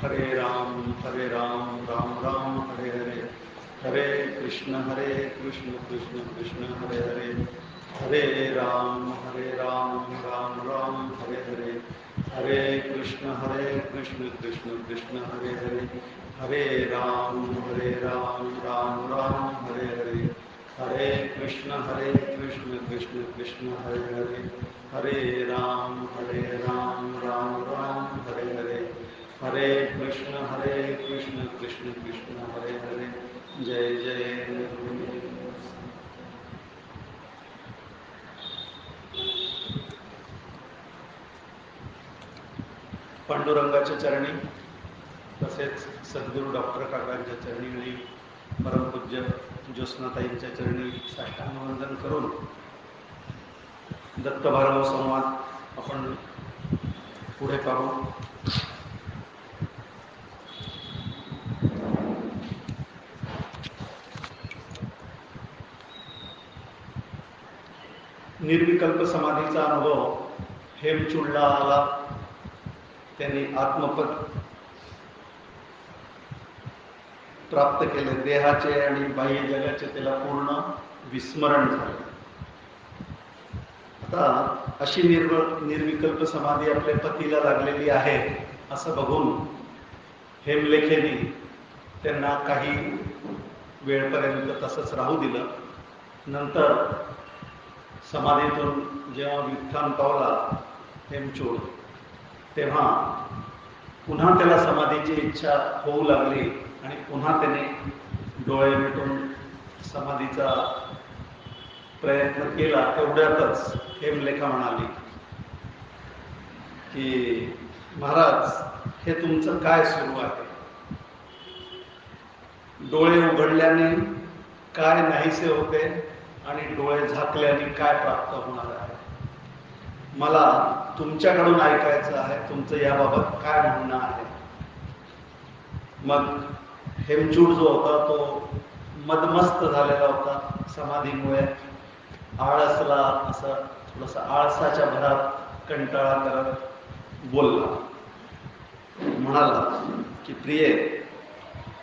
राम राम राम हरे हरे, हरे कृष्ण कृष्ण कृष्ण हरे हरे, हरे राम राम राम हरे हरे, हरे कृष्ण कृष्ण कृष्ण हरे हरे, हरे राम राम राम हरे हरे, हरे कृष्ण कृष्ण कृष्ण हरे हरे, हरे राम राम राम हरे हरे, हरे कृष्ण कृष्ण कृष्ण हरे हरे। जय जय पांडुरंगाच्या चरणी, तसेच सद्गुरू डॉक्टर काकांच्या चरणी आणि परमपूज्य ज्योत्स्नाताईंच्या चरणी साष्टांग वंदन करून दत्त भार्गव संवाद आपण पुढे पाहू। निर्विकल्प समाधीचा अनुभव हेमचूडला आला। त्यांनी आत्मपद प्राप्त केले, देहाचे आणि बाह्य जगाचे त्याला पूर्ण विस्मरण झाले। आता अशी निर्विकल्प समाधी आपल्या पतीला लागलेली आहे असं बघून हेमलेखेने त्यांना काही वेळपर्यंत तसंच राहू दिलं। नंतर समाधीतून जेव्हा व्युत्थान पावला हेमचूड, तेव्हा पुन्हा त्याला समाधीची इच्छा होऊ लागली आणि पुन्हा त्याने डोळे मिटून समाधीचा प्रयत्न केला। तेवढ्यातच हेमलेखा म्हणाली की महाराज, हे तुमचं काय सुरू आहे? डोळे उघडल्याने काय नाहीसे होते आणि डोळे झाकल्याने काय प्राप्त होणार आहे? मला तुमच्याकडून ऐकायचं आहे, तुमचं याबाबत काय म्हणणं आहे? मग हेमचूड जो होता तो मदमस्त झालेला होता समाधीमुळे, आळसला, असं थोडंसं आळसाच्या भरात कंटाळा करत बोलला, म्हणाला की प्रिये,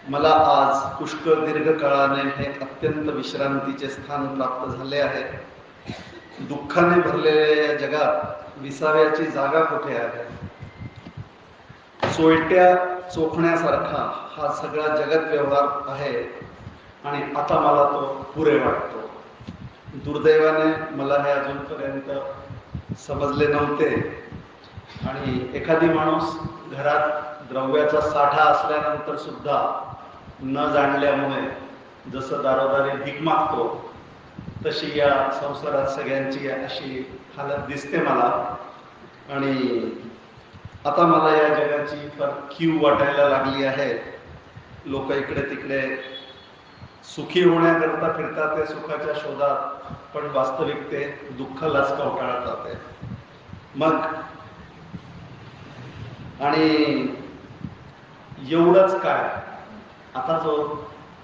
मला आज पुष्कळ दीर्घकाळाने हे अत्यंत विश्रांतीचे स्थान प्राप्त झाले आहे। दुःखाने भरलेल्या या जगात विसाव्याची जागा कुठे आहे? सोयट्या चोखण्यासारखा हा सगळा जगत व्यवहार आहे आणि आता मला तो पुरे वाटतो। दुर्दैवाने मला हे अजूनपर्यंत समजले नव्हते आणि एखादी माणूस घरात द्रव्याचा साठा असल्यानंतर सुद्धा न जाणल्यामुळे जसं दारोदारी भीक मागतो, तशी या संसारात सगळ्यांची अशी हालत दिसते मला। आणि आता मला या जगाची फार कीव वाटायला लागली आहे। लोक इकडे तिकडे सुखी होण्याकरता फिरतात ते सुखाच्या शोधात, पण वास्तविक ते दुःखालाच कवटाळतात आहे। मग आणि एवढंच काय, आता जो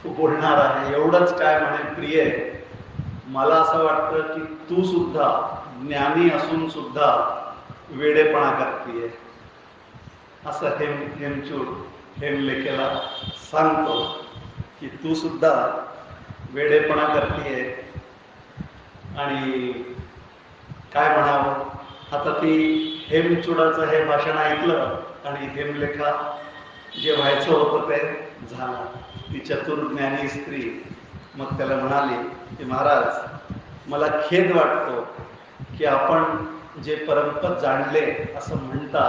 तू बोलणार आहे एवढंच काय म्हणे, प्रिय, मला असं वाटतं की तू सुद्धा ज्ञानी असून सुद्धा वेडेपणा करतीये, असं हेमचूड हेमलेखेला सांगतो की तू सुद्धा वेडेपणा करतीये। आणि काय म्हणावं, आता ती हेमचूडाचं हे भाषण ऐकलं आणि हेमलेखा जे व्हायचं होतं ते झालं। ती चतुर ज्ञानी स्त्री मग त्याला म्हणाली की महाराज, मला खेद वाटतो की आपण जे परमपद जाणले असं म्हणता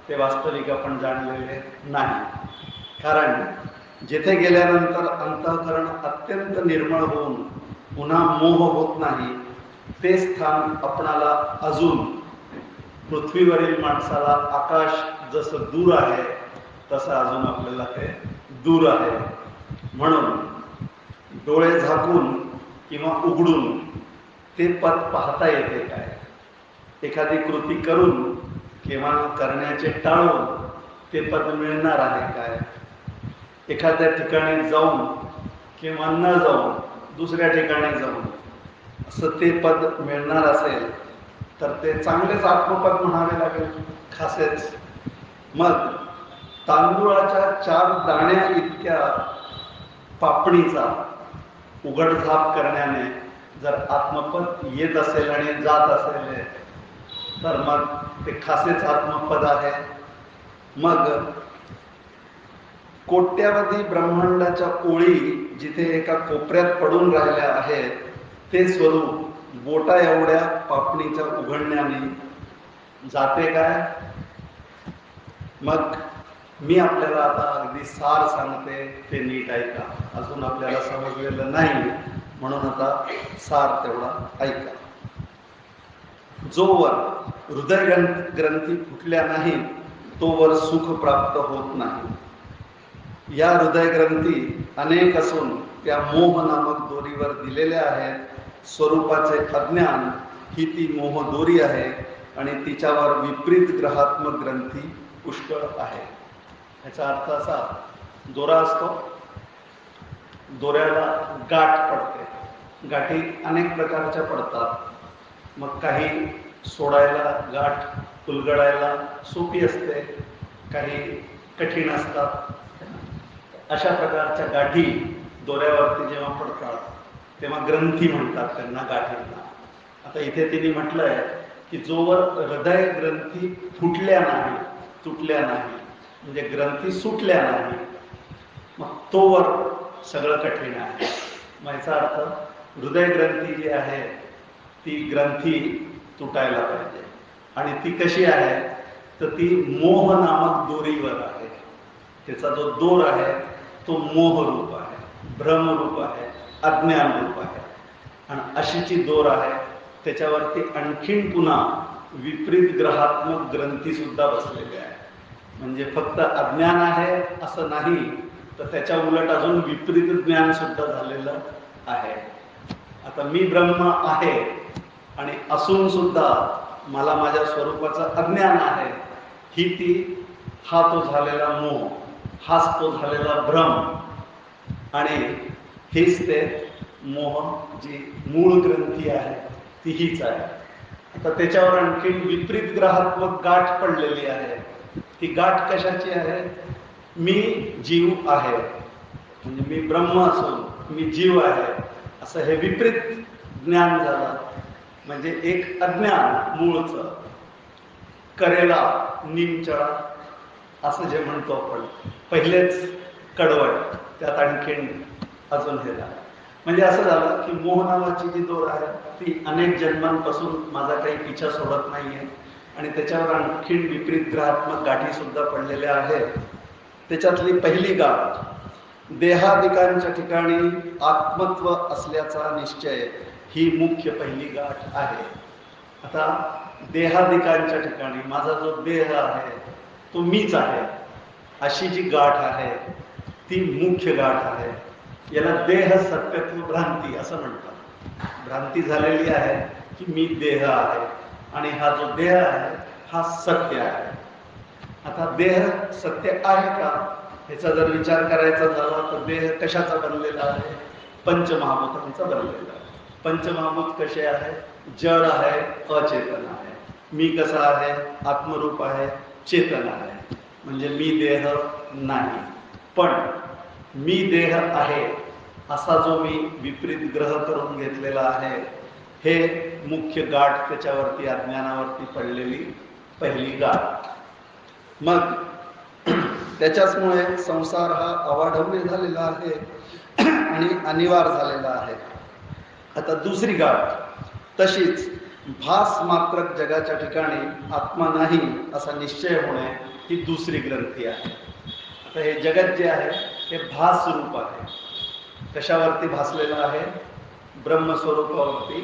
ते वास्तविक आपण जाणलेले नाही। कारण जेथे गेल्यानंतर अंतःकरण अत्यंत निर्मळ होऊन पुन्हा मोह होत नाही, ते स्थान आपणाला अजून पृथ्वीवरील माणसाला आकाश जसं दूर आहे तसं अजून आपल्याला ते दूर आहे। म्हणून डोळे झाकून किंवा उघडून ते पद पाहता येते काय? एखादी कृती करून किंवा करण्याचे टाळून ते पद मिळणार आहे काय? एखाद्या ठिकाणी जाऊन किंवा न जाऊन दुसऱ्या ठिकाणी जाऊन असं ते पद मिळणार असेल तर ते चांगलेच आत्मपद म्हणावे लागेल, खासेच। मग तांदूळाच्या 4 दाण्या इतक्या पापणीचा उघडझाप करण्याने जर आत्मपद येत असेल आणि जात असेल तर मग ते खासेच आत्मपद आहे. मग कोट्यावधी ब्रह्मांडाच्या ओळी जिथे एका कोपऱ्यात पडून राहिल्या आहेत ते स्वरूप बोटा एवढ्या पापणीच्या उघडण्याने जाते काय? मग मी आपल्याला आता अगदी सार सांगते, ते नीट ऐका. अजून आपल्याला समजलेलं नाही म्हणून आता सार तेवढा ऐका. जोवर हृदय ग्रंथी फुटल्या नाही तोवर सुख प्राप्त होत नाही. या हृदय ग्रंथी अनेक असून त्या मोह नामक दोरीवर दिलेल्या आहेत. स्वरूपाचे अज्ञान ही ती मोह दोरी आहे आणि तिच्यावर विपरीत ग्रहात्मक ग्रंथी पुष्कळ आहे. याचा अर्थ असा, दोरा असतो, दोऱ्याला गाठ पडते. गाठी अनेक प्रकारच्या पडतात. मग काही सोडायला गाठ उलगडायला सोपी असते, काही कठीण असतात. अशा प्रकारच्या गाठी दोऱ्यावरती जेव्हा पडतात तेव्हा ग्रंथी म्हणतात त्यांना, गाठींना. आता इथे तिने म्हटलंय की जोवर हृदय ग्रंथी फुटल्या नाही, तुटल्या नाही, म्हणजे ग्रंथी सुटल्या नाही, मग तोवर सगळं कठीण आहे. मग याचा अर्थ हृदय ग्रंथी जी आहे ती ग्रंथी तुटायला पाहिजे. आणि ती कशी आहे तर ती मोह नामक दोरीवर आहे. त्याचा जो दोर आहे तो मोह रूप आहे, भ्रम रूप आहे, अज्ञान रूप आहे. आणि अशी जी दोर आहे त्याच्यावरती आणखीन पुन्हा विपरीत ग्रहात्मक ग्रंथी सुद्धा बसलेली आहे. म्हणजे फक्त अज्ञान आहे असं नाही, तर त्याच्या उलट अजून विपरीत ज्ञान सुद्धा झालेलं आहे. आता मी ब्रह्म आहे आणि असून सुद्धा मला माझ्या स्वरूपाचं अज्ञान आहे, ही ती हा तो झालेला मोह, हाच तो झालेला भ्रम, आणि हेच ते मोह जी मूळ ग्रंथी आहे ती हीच आहे. आता त्याच्यावर आणखी विपरीत ग्रहात्मक गाठ पडलेली आहे. ती गाठ कशाची आहे? मी जीव आहे, म्हणजे मी ब्रह्म असून मी जीव आहे असं हे विपरीत ज्ञान झालं. म्हणजे एक अज्ञान मूळचं, करेला निमचळा असं जे म्हणतो आपण, पहिलेच कडवट, त्यात आणखीन अजून हे झालं. म्हणजे असं झालं की मोह नावाची जी दोर आहे ती अनेक जन्मांपासून माझा काही पिछा सोडत नाहीये आणि त्याच्यावर आणखीन विपरीत ग्रहात्मक गाठी सुद्धा पडलेल्या आहेत. त्याच्यातली पहिली गाठ देहादिकांच्या ठिकाणी आत्मत्व असल्याचा निश्चय, ही मुख्य पहिली गाठ आहे. आता देहादिकांच्या ठिकाणी माझा जो देह आहे तो मीच आहे, अशी जी गाठ आहे ती मुख्य गाठ आहे. याला देह सत्यत्व भ्रांती असं म्हणतात. भ्रांती झालेली आहे की मी देह आहे आणि हा जो देह आहे हा सत्य आहे. आता देह सत्य आहे का ह्याचा जर विचार करायचा झाला तर देह कशाचा बनलेला आहे? पंचमहाभूतांचा बनलेला आहे. पंचमहाभूत कसे आहे? जड आहे, अचेतन आहे. मी कसा आहे? आत्मरूप आहे, चेतन आहे. म्हणजे मी देह नाही, पण मी देह आहे असा जो मी विपरीत ग्रह करून घेतलेला आहे, हे मुख्य गाठ, त्याच्यावरती अज्ञानावरती पडलेली पहिली गाठ. मग त्याच्याचमुळे संसार हा अवाढव्य झालेला आहे आणि अनिवार्य झालेला आहे. आता दुसरी गाठ, तशीच भास मात्र जगाच्या ठिकाणी आत्मा नाही असा निश्चय होणे, ही दुसरी ग्रंथी आहे. आता हे जगत जे आहे हे भास रूप आहे. कशावरती भासलेलं आहे? ब्रह्मस्वरूपावरती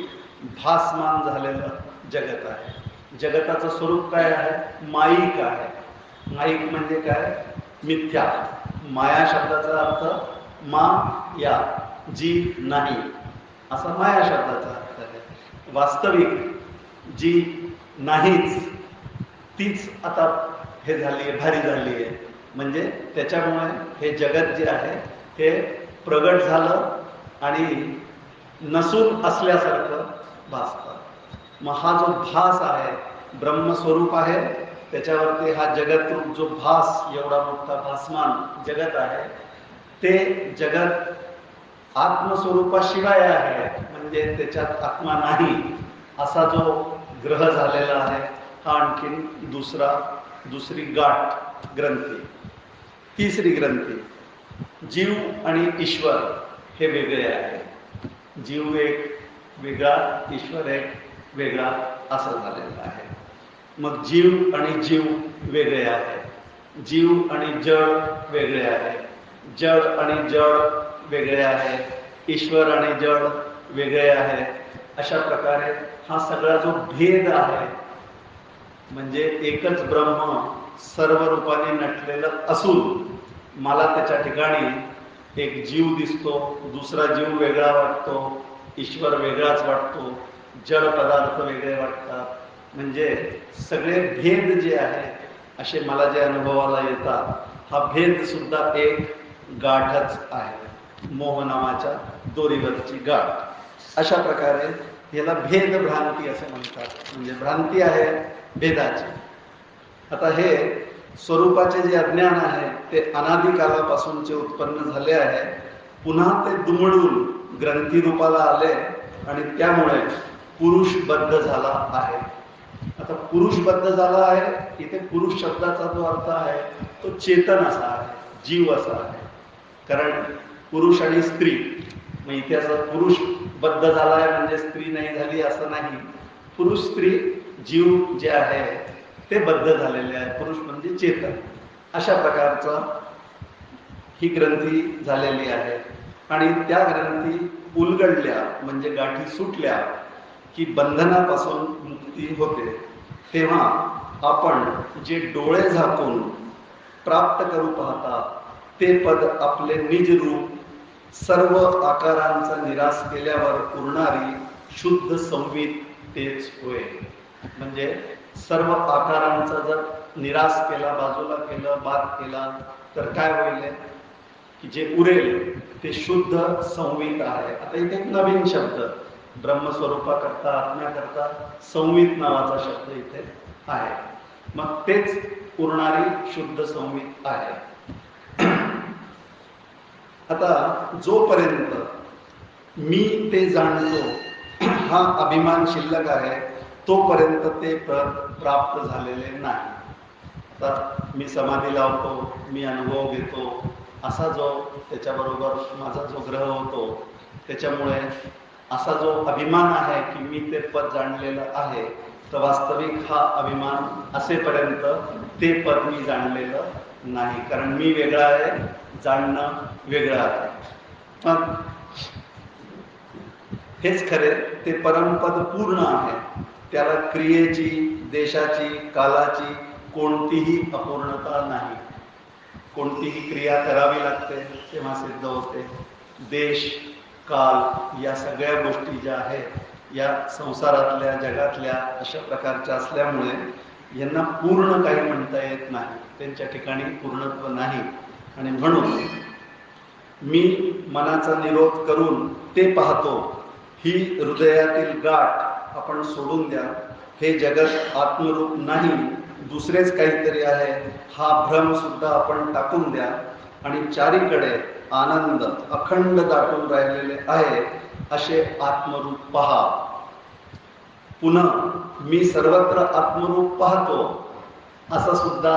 भासमान झालेलं जगत आहे. जगताचं स्वरूप काय आहे? माईक आहे. माईक म्हणजे काय? मिथ्या. माया शब्दाचा अर्थ माया, जी नाही, असा माया शब्दाचा अर्थ आहे. वास्तविक जी नाहीच तीच आता हे झाली आहे, भारी झाली आहे. म्हणजे त्याच्यामुळे हे जगत जे आहे हे प्रगट झालं आणि नसून असल्यासारखं भासतं. मग हा जो भास आहे ब्रह्मस्वरूप आहे त्याच्यावरती हा जगत जो भास, एवढा मोठा भासमान जगत आहे, ते जगत आत्मस्वरूपाशिवाय आहे, म्हणजे त्याच्यात आत्मा नाही असा जो ग्रह झालेला आहे, हा आणखीन दुसरी गाठ ग्रंथी. तिसरी ग्रंथी, जीव आणि ईश्वर हे वेगळे आहे. जीव एक वेगळा, ईश्वर एक वेगळा असं झालेलं आहे. मग जीव आणि जीव वेगळे आहे, जीव आणि जड वेगळे आहे, जड आणि जड वेगळे आहे, ईश्वर आणि जड वेगळे आहे. अशा प्रकारे हा सगळा जो भेद आहे, म्हणजे एकच ब्रह्म सर्व रूपाने नटलेलं असून मला त्याच्या ठिकाणी एक जीव दिसतो, दुसरा जीव वेगळा वाटतो, ईश्वर वेगळाच वाटतो, जड पदार्थ वेगळे वाटतात. म्हणजे सगळे भेद जे आहेत असे मला जे अनुभवाला येतात, हा भेद सुद्धा एक गाठच आहे, मोह नावाच्या दोरीवरची गाठ. अशा प्रकारे याला भेद भ्रांती असे म्हणतात, म्हणजे भ्रांती आहे भेदाची. आता हे स्वरूपाचे जे अज्ञान आहे ते अनादी कालापासूनचे उत्पन्न झाले आहे, पुन्हा ते दुमडून ग्रंथी रूपाला आले आणि त्यामुळे पुरुषबद्ध झाला आहे. आता पुरुषबद्ध झाला आहे, इथे पुरुष शब्दाचा जो अर्थ आहे तो चेतन असा आहे, जीव असा आहे. कारण पुरुष आणि स्त्री, मग इथे असं पुरुष बद्ध झाला आहे म्हणजे स्त्री नाही झाली असं नाही. पुरुष स्त्री जीव जे आहे ते बद्ध झालेले आहे, पुरुष म्हणजे चेतन. अशा प्रकारचा ही ग्रंथी झालेली आहे. आणि त्या ग्रंथी उलगडल्या म्हणजे गाठी सुटल्या की बंधनापासून मुक्ती होते. तेव्हा आपण जे डोळे झाकून प्राप्त करू पाहता ते पद आपले निज रूप सर्व आकारांचा निराश केल्यावर उरणारी शुद्ध संवित तेच होय. म्हणजे सर्व आकारांचा जर निराश केला, बाजूला केलं, बाद केला तर काय होईल की जे उरेल ते शुद्ध संवित आहे. आता इथे एक नवीन शब्द ब्रह्मस्वरूपाकरता, आत्म्याकरता संवित नावाचा शब्द इथे आहे. मग तेच उरणारी शुद्ध संवित आहे. आता जोपर्यंत मी ते जाणतो हा अभिमान शिल्लक आहे, तोपर्यंत ते प्राप्त झालेले नाही. आता मी समाधी लावतो, मी अनुभव घेतो, असा जो त्याच्याबरोबर माझा जो ग्रह होतो, त्याच्यामुळे असा जो अभिमान आहे की मी ते पद जाणलेलं आहे, तर वास्तविक हा अभिमान असेपर्यंत ते पद मी जाणलेलं नाही. कारण मी वेगळा आहे, जाणणं वेगळं आहे. पण हेच खरे ते परमपद पूर्ण आहे. त्याला क्रियेची, देशाची, कालाची कोणतीही अपूर्णता नाही. कोणतीही क्रिया करावी लागते तेव्हा सिद्ध होते. देश, काल या सगळ्या गोष्टी ज्या आहेत या संसारातल्या, जगातल्या अशा प्रकारच्या असल्यामुळे यांना पूर्ण काही म्हणता येत नाही, त्यांच्या ठिकाणी पूर्णत्व नाही. आणि म्हणून मी मनाचा निरोध करून ते पाहतो, ही हृदयातील गाठ आपण सोडून द्या. हे जगत आत्मरूप नाही, दुसरेच काहीतरी आहे, हा भ्रम सुद्धा आपण टाकून द्या. आणि चारीकडे आनंद अखंड दाटून राहिलेले आहे असे आत्मरूप पहा. पुन्हा मी सर्वत्र आत्मरूप पाहतो असं सुद्धा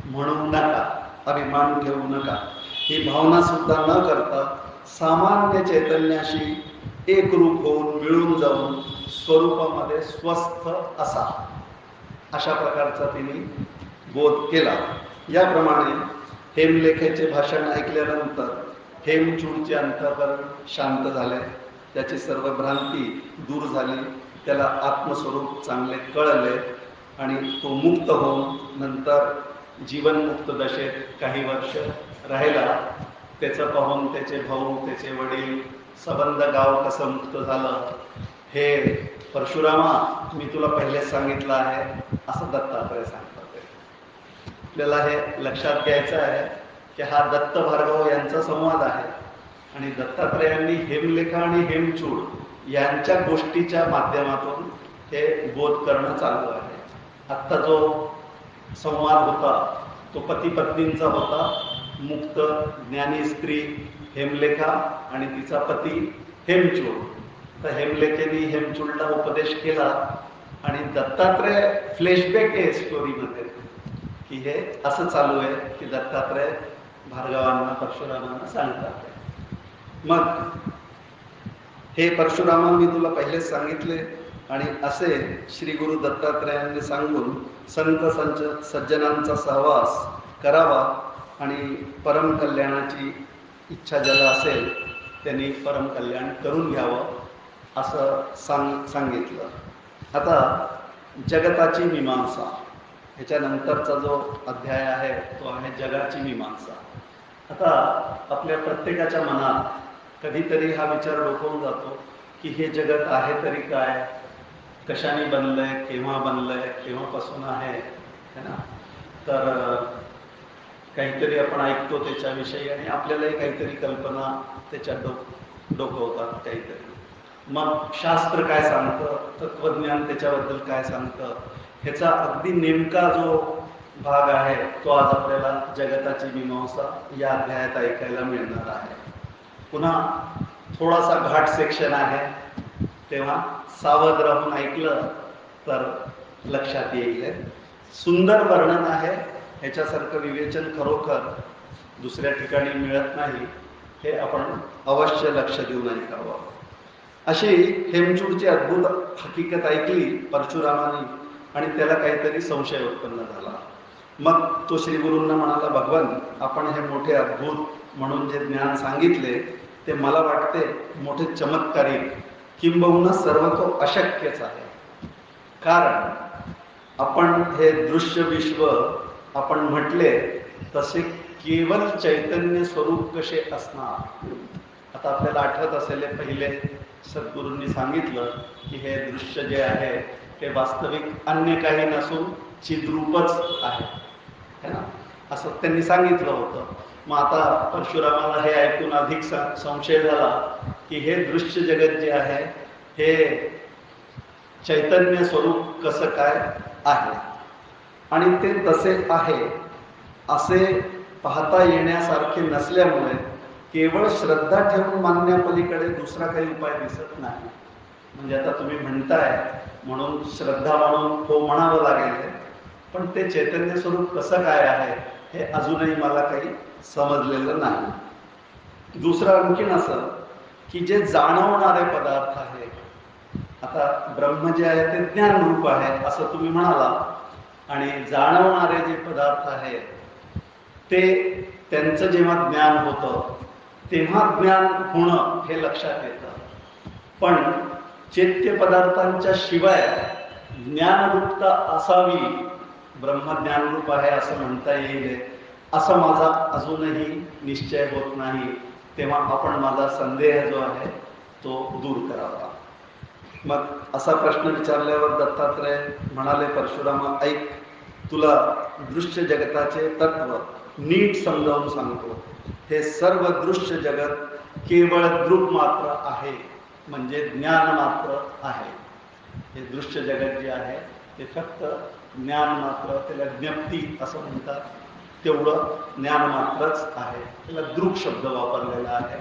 म्हणू नका, अभिमान ठेवू नका. ही भावना सुद्धा न करता सामान्य चैतन्याशी एकरूप होऊन मिळून जाऊन स्वरूपामध्ये स्वस्थ असा, अशा प्रकारचा तिने बोध केला. याप्रमाणे हेमलेखेचे भाषण ऐकल्यानंतर हेमचूडचे अंतःकरण शांत झाले, त्याची सर्व भ्रांती दूर झाली, त्याला आत्मस्वरूप चांगले कळले आणि तो मुक्त होऊन नंतर जीवनमुक्त दशेत काही वर्ष राहिला. त्याचं पाहून त्याचे भाऊ, त्याचे वडील, सबंध गाव कसं मुक्त झालं हे परशुरामा मी तुला पहिलेच सांगितलं आहे असं दत्तात्रय सांगतात. आपल्याला हे लक्षात घ्यायचं आहे की हा दत्त भार्गव यांचा संवाद आहे आणि दत्तात्रयांनी हेमलेखा आणि हेमचूड यांच्या गोष्टीच्या माध्यमातून हे बोध करणं चालू आहे. आत्ता जो संवाद होता तो पती पत्नींचा होता. मुक्त ज्ञानी स्त्री हेमलेखा आणि तिचा पती हेमचूड. तर हेमलेखेने हेमचूडला उपदेश केला आणि दत्तात्रय फ्लॅशबॅक आहे स्टोरीमध्ये की हे असं चालू आहे की दत्तात्रय भार्गवांना परशुरामांना सांगतात. मग हे परशुरामा मी तुला पहिलेच सांगितले आणि असे श्री गुरु दत्तात्रयांनी सांगून संत सज्जनांचा सहवास करावा आणि परम कल्याणाची इच्छा ज्याला असेल त्यांनी परम कल्याण करून घ्यावं असं सांगितलं. आता जगताची मीमांसा ह्याच्यानंतरचा जो अध्याय आहे तो आहे जगाची मीमांसा. आता आपल्या प्रत्येकाच्या मनात कधीतरी हा विचार डोकवून जातो की हे जगत आहे तरी काय, कशाने बनलंय, केव्हा बनलंय, केव्हापासून आहे ना. तर काहीतरी आपण ऐकतो त्याच्याविषयी आणि आपल्यालाही काहीतरी कल्पना त्याच्यात डोकवतात काहीतरी. मग शास्त्र काय सांगतं, तत्वज्ञान त्याच्याबद्दल काय सांगतं, ह्याचा अगदी नेमका जो भाग आहे तो आज आपल्याला जगताची मीमांसा या अध्यायात ऐकायला मिळणार आहे. पुन्हा थोडासा घाट सेक्शन आहे तेव्हा सावध राहून ऐकलं तर लक्षात येईल. सुंदर वर्णन आहे, ह्याच्यासारखं विवेचन खरोखर दुसऱ्या ठिकाणी मिळत नाही. हे आपण अवश्य लक्ष देऊन ऐकावं. अशी हेमचूडची अद्भुत हकीकत ऐकली परशुरामाने आणि त्याला काहीतरी संशय उत्पन्न झाला. मग तो श्री गुरूंना म्हणाला, भगवान आपण हे मोठे अद्भुत म्हणून जे ज्ञान सांगितले ते मला वाटते मोठे चमत्कारिक किंबहुना सर्व तो अशक्यच आहे. कारण आपण हे दृश्य विश्व आपण म्हटले तसे केवळ चैतन्य स्वरूप कसे असणार. आता आपल्याला आठवत असेल पहिले सद्गुरूंनी सांगितलं की हे दृश्य जे आहे ते वास्तविक अन्य काही नसून चिद्रूपच आहे है ना, असं त्यांनी सांगितलं होतं. मग आता परशुरामाला हे ऐकून अधिक संशय झाला की हे दृश्य जगत जे आहे हे चैतन्य स्वरूप कसं काय आहे आणि ते तसे आहे असे पाहता येण्यासारखे नसल्यामुळे केवळ श्रद्धा ठेवून मानण्यापलीकडे दुसरा काही उपाय दिसत नाही. म्हणजे आता तुम्ही म्हणताय म्हणून श्रद्धा म्हणून हो म्हणावं लागेल, पण ते चैतन्य स्वरूप कसं काय आहे हे अजूनही मला काही समजलेलं नाही. दुसरं आणखीन असं की जे जाणवणारे पदार्थ आहे, आता ब्रह्म जे आहे ते ज्ञान रूप आहे असं तुम्ही म्हणाला आणि जाणवणारे जे पदार्थ आहे ते त्यांचं जेव्हा ज्ञान होतं तेव्हा ज्ञान होणं हे लक्षात येतं. पण चैत्य पदार्थांच्या शिवाय ज्ञानरूपता असावी, ब्रह्मज्ञानरूप आहे असं म्हणता येईल असं माझा अजूनही निश्चय होत नाही. तेव्हा आपण माझा संदेह जो आहे तो दूर करावा. मग असा प्रश्न विचारल्यावर दत्तात्रय म्हणाले, परशुरामा ऐक, तुला दृश्य जगताचे तत्व नीट समजावून सांगतो. हे सर्व दृश्य जगत केवळ द्रुप मात्र आहे, म्हणजे ज्ञान मात्र आहे. हे दृश्य जगत जे आहे ते फक्त ज्ञान मात्र, त्याला ज्ञप्ती असं म्हणतात, तेवढं ज्ञान मात्रच आहे. त्याला द्रुप शब्द वापरलेला आहे.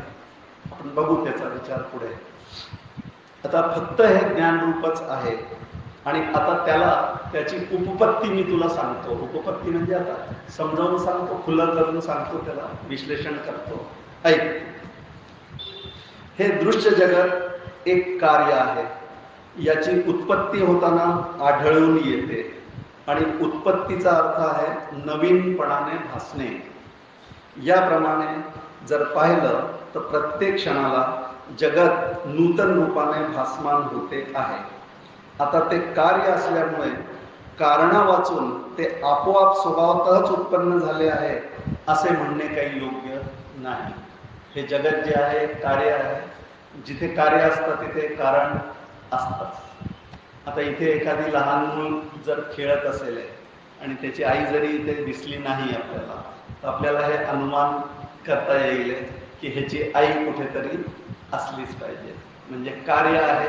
आपण बघू त्याचा विचार पुढे. आता फक्त हे ज्ञानरूपच आहे आणि आता त्याला त्याची उपपत्ती मी तुला सांगतो. उपपत्ती म्हणजे आता समजावून सांगतो, खुलं करून सांगतो, त्याला विश्लेषण करतो. ऐक, हे दृश्य जगत एक कार्य आहे. याची उत्पत्ती होताना आढळून येते आणि उत्पत्तीचा अर्थ आहे नवीनपणाने भासणे. याप्रमाणे जर पाहिलं तर प्रत्येक क्षणाला जगत नूतन रूपाने भासमान होते आहे. आता ते कार्य असल्यामुळे कारणा वाचून ते आपोआप स्वभावतःच उत्पन्न झाले आहे असे म्हणणे काही योग्य नाही. हे जगत जे आहे कार्य आहे. जिथे कार्य असतं तिथे कारण असतं. आता इथे एखादी लहान मूल जर खेळत असेल आणि त्याची आई जरी इथे दिसली नाही आपल्याला, तर आपल्याला हे अनुमान करता येईल की ह्याची आई कुठेतरी असलीच पाहिजे. म्हणजे कार्य आहे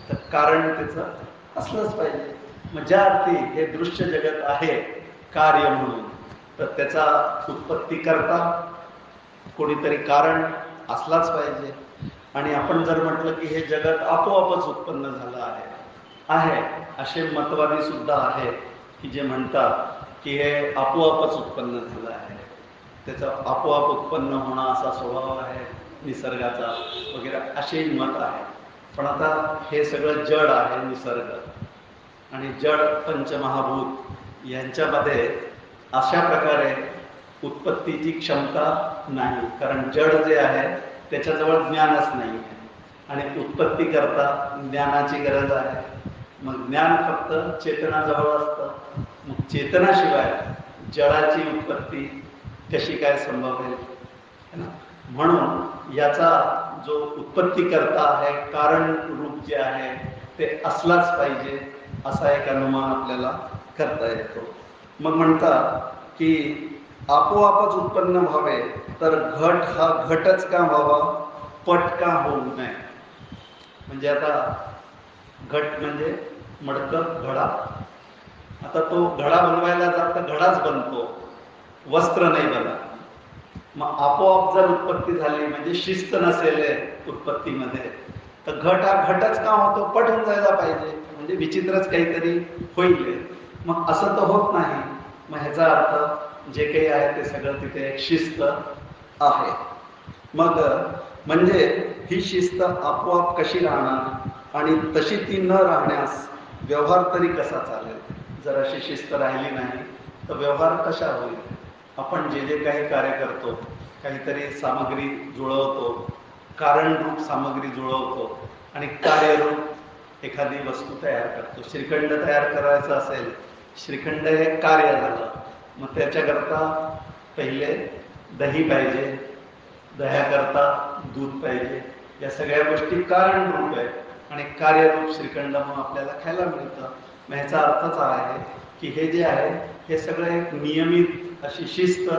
तर कारण त्याचं असलंच पाहिजे. मग ज्या अर्थी हे दृश्य जगत आहे कार्य म्हणून, तर त्याचा उत्पत्ती करता कोणीतरी कारण असलाच पाहिजे. आणि आपण जर म्हटलं की हे जगत आपोआपच उत्पन्न झालं आहे, असे मतवादी सुद्धा आहेत की जे म्हणतात की हे आपोआपच उत्पन्न झालं आहे, त्याचं आपोआप उत्पन्न होणं असा स्वभाव आहे निसर्गाचा वगैरे, असे मत आहे. पण आता हे सगळं जड आहे निसर्ग, आणि जड पंचमहाभूत यांच्यामध्ये अशा प्रकारे उत्पत्तीची क्षमता नाही, कारण जड जे आहे त्याच्याजवळ ज्ञानच नाही आहे, आणि उत्पत्ती करता ज्ञानाची गरज आहे. मग ज्ञान फक्त चेतनाजवळ असतं. मग चेतनाशिवाय जडाची उत्पत्ती कशी काय संभवेल? म्हणून याचा जो उत्पत्ती करता आहे, कारण रूप जे आहे ते असलाच पाहिजे, असा एक अनुमान आपल्याला करता येतो. मग म्हणतात की आपोआपच उत्पन्न व्हावे तर घट हा घटच का व्हावा, पट का होऊ नये. म्हणजे आता घट म्हणजे मडकं, घडा. आता तो घडा बनवायला जाता घडाच बनतो, वस्त्र नाही बनत. मग आपोआप जर उत्पत्ती झाली म्हणजे शिस्त नसेल उत्पत्तीमध्ये, तर घट हा घटच का होतो, पट होऊन जायला पाहिजे, म्हणजे विचित्रच काहीतरी होईल. मग असं तर होत नाही. मग ह्याचा अर्थ जे काही आहे ते सगळं तिथे एक शिस्त आहे. मग म्हणजे ही शिस्त आपोआप कशी राहणार, आणि तशी ती न राहण्यास व्यवहार तरी कसा चालेल? जर अशी शिस्त राहिली नाही तर व्यवहार कशा होईल? आपण जे जे काही कार्य करतो, काहीतरी सामग्री जुळवतो, कारणरूप सामग्री जुळवतो आणि कार्यरूप एखादी वस्तू तयार करतो. श्रीखंड तयार करायचं असेल, श्रीखंड हे कार्य झालं. मग त्याच्याकरता पहिले दही पाहिजे, दह्याकरता दूध पाहिजे, या सगळ्या गोष्टी कारणरूप आहे, आणि कार्यरूप श्रीखंड मग आपल्याला खायला मिळतं. मग ह्याचा अर्थच आहे की हे जे आहे हे सगळं एक नियमित अशी शिस्त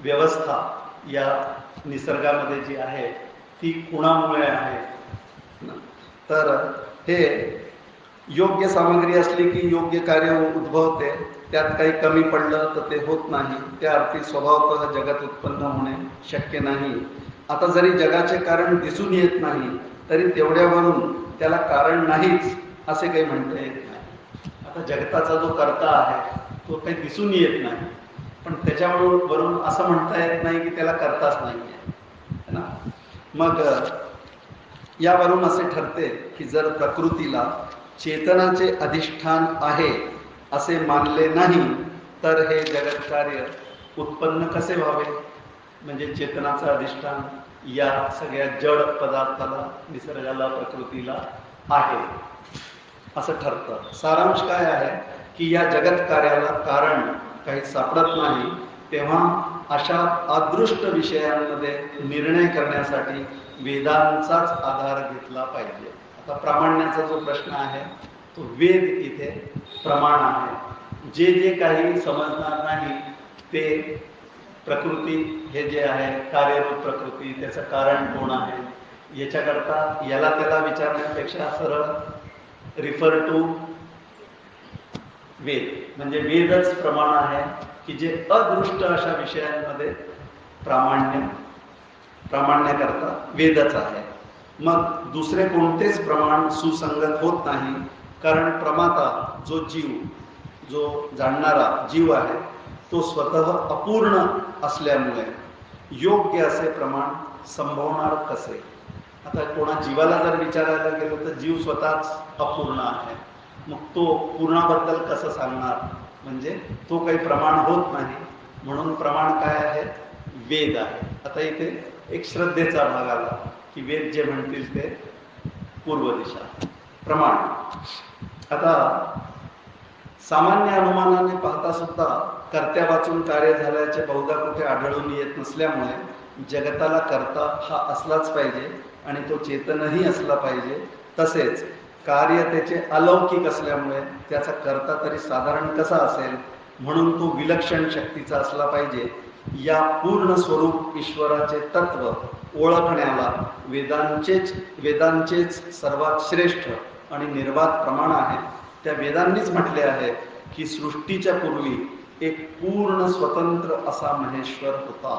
व्यवस्था या निसर्गामध्ये जी आहे ती कोणामुळे आहे? तर हे योग्य सामग्री असली की योग्य कार्य उद्भवते, त्यात काही कमी पडलं तर ते होत नाही. त्या अर्थी स्वभावतः जगत उत्पन्न होणे शक्य नाही. आता जरी जगाचे कारण दिसून येत नाही तरी तेवढ्यावरून त्याला कारण नाहीच असे काही म्हणता येत नाही. आता जगताचा जो कर्ता आहे तो काही दिसून येत नाही, पण त्याच्यावरून असं म्हणता येत नाही की त्याला कर्ताच नाही आहे ना. मग यावरून असे ठरते की जर प्रकृतीला चेतनाचे अधिष्ठान आहे असे मानले नाही तर हे जगत कार्य उत्पन्न कसे व्हावे? म्हणजे चेतनाचं अधिष्ठान या सगळ्या जड पदार्थाला, निसर्गाला, प्रकृतीला आहे असं ठरतं. सारांश काय आहे की या जगत कार्याला कारण काही सापडत नाही, तेव्हा अशा अदृष्ट विषयांमध्ये निर्णय करण्यासाठी वेदांचाच आधार घेतला पाहिजे. आता प्रामाण्याचा जो प्रश्न आहे तो वेद इथे प्रमाण आहे. जे जे काही समजणार नाही ते प्रकृती हे जे आहे कार्यरूप प्रकृती, त्याचं कारण कोण आहे याच्याकरता याला त्याला विचारण्यापेक्षा सरळ रिफर टू वेद, म्हणजे वेदच प्रमाण आहे की जे अदृष्ट अशा विषयांमध्ये प्रामाण्य करता वेदच आहे. मग दुसरे कोणतेच प्रमाण सुसंगत होत नाही, कारण प्रमाता जो जीव, जो जाणणारा जीव आहे तो स्वतः अपूर्ण असल्यामुळे योग्य असे प्रमाण संभवणार कसे? आता कोणा जीवाला जर विचारायला गेलो तर जीव स्वतःच अपूर्ण आहे, मग तो पूर्णाबद्दल कसं सांगणार? म्हणजे तो काही प्रमाण होत नाही. म्हणून प्रमाण काय आहे? वेद आहे. आता इथे एक श्रद्धेचा भाग आला की वेद जे म्हणतील ते पूर्व दिशा प्रमाण. आता सामान्य अनुमानाने पाहता सुद्धा कर्त्या वाचून कार्य झाल्याचे बहुधा कुठे आढळून येत नसल्यामुळे जगताला कर्ता हा असलाच पाहिजे आणि तो चेतनही असला पाहिजे. तसेच कार्य त्याचे अलौकिक असल्यामुळे त्याचा कर्ता तरी साधारण कसा असेल, म्हणून तो विलक्षण शक्तीचा असला पाहिजे. या पूर्ण स्वरूप ईश्वराचे तत्व ओळखण्याला वेदांचेच सर्वात श्रेष्ठ आणि निर्वाध प्रमाण आहे. त्या वेदांनीच म्हटले आहे की सृष्टीच्या पूर्वी एक पूर्ण स्वतंत्र असा महेश्वर होता.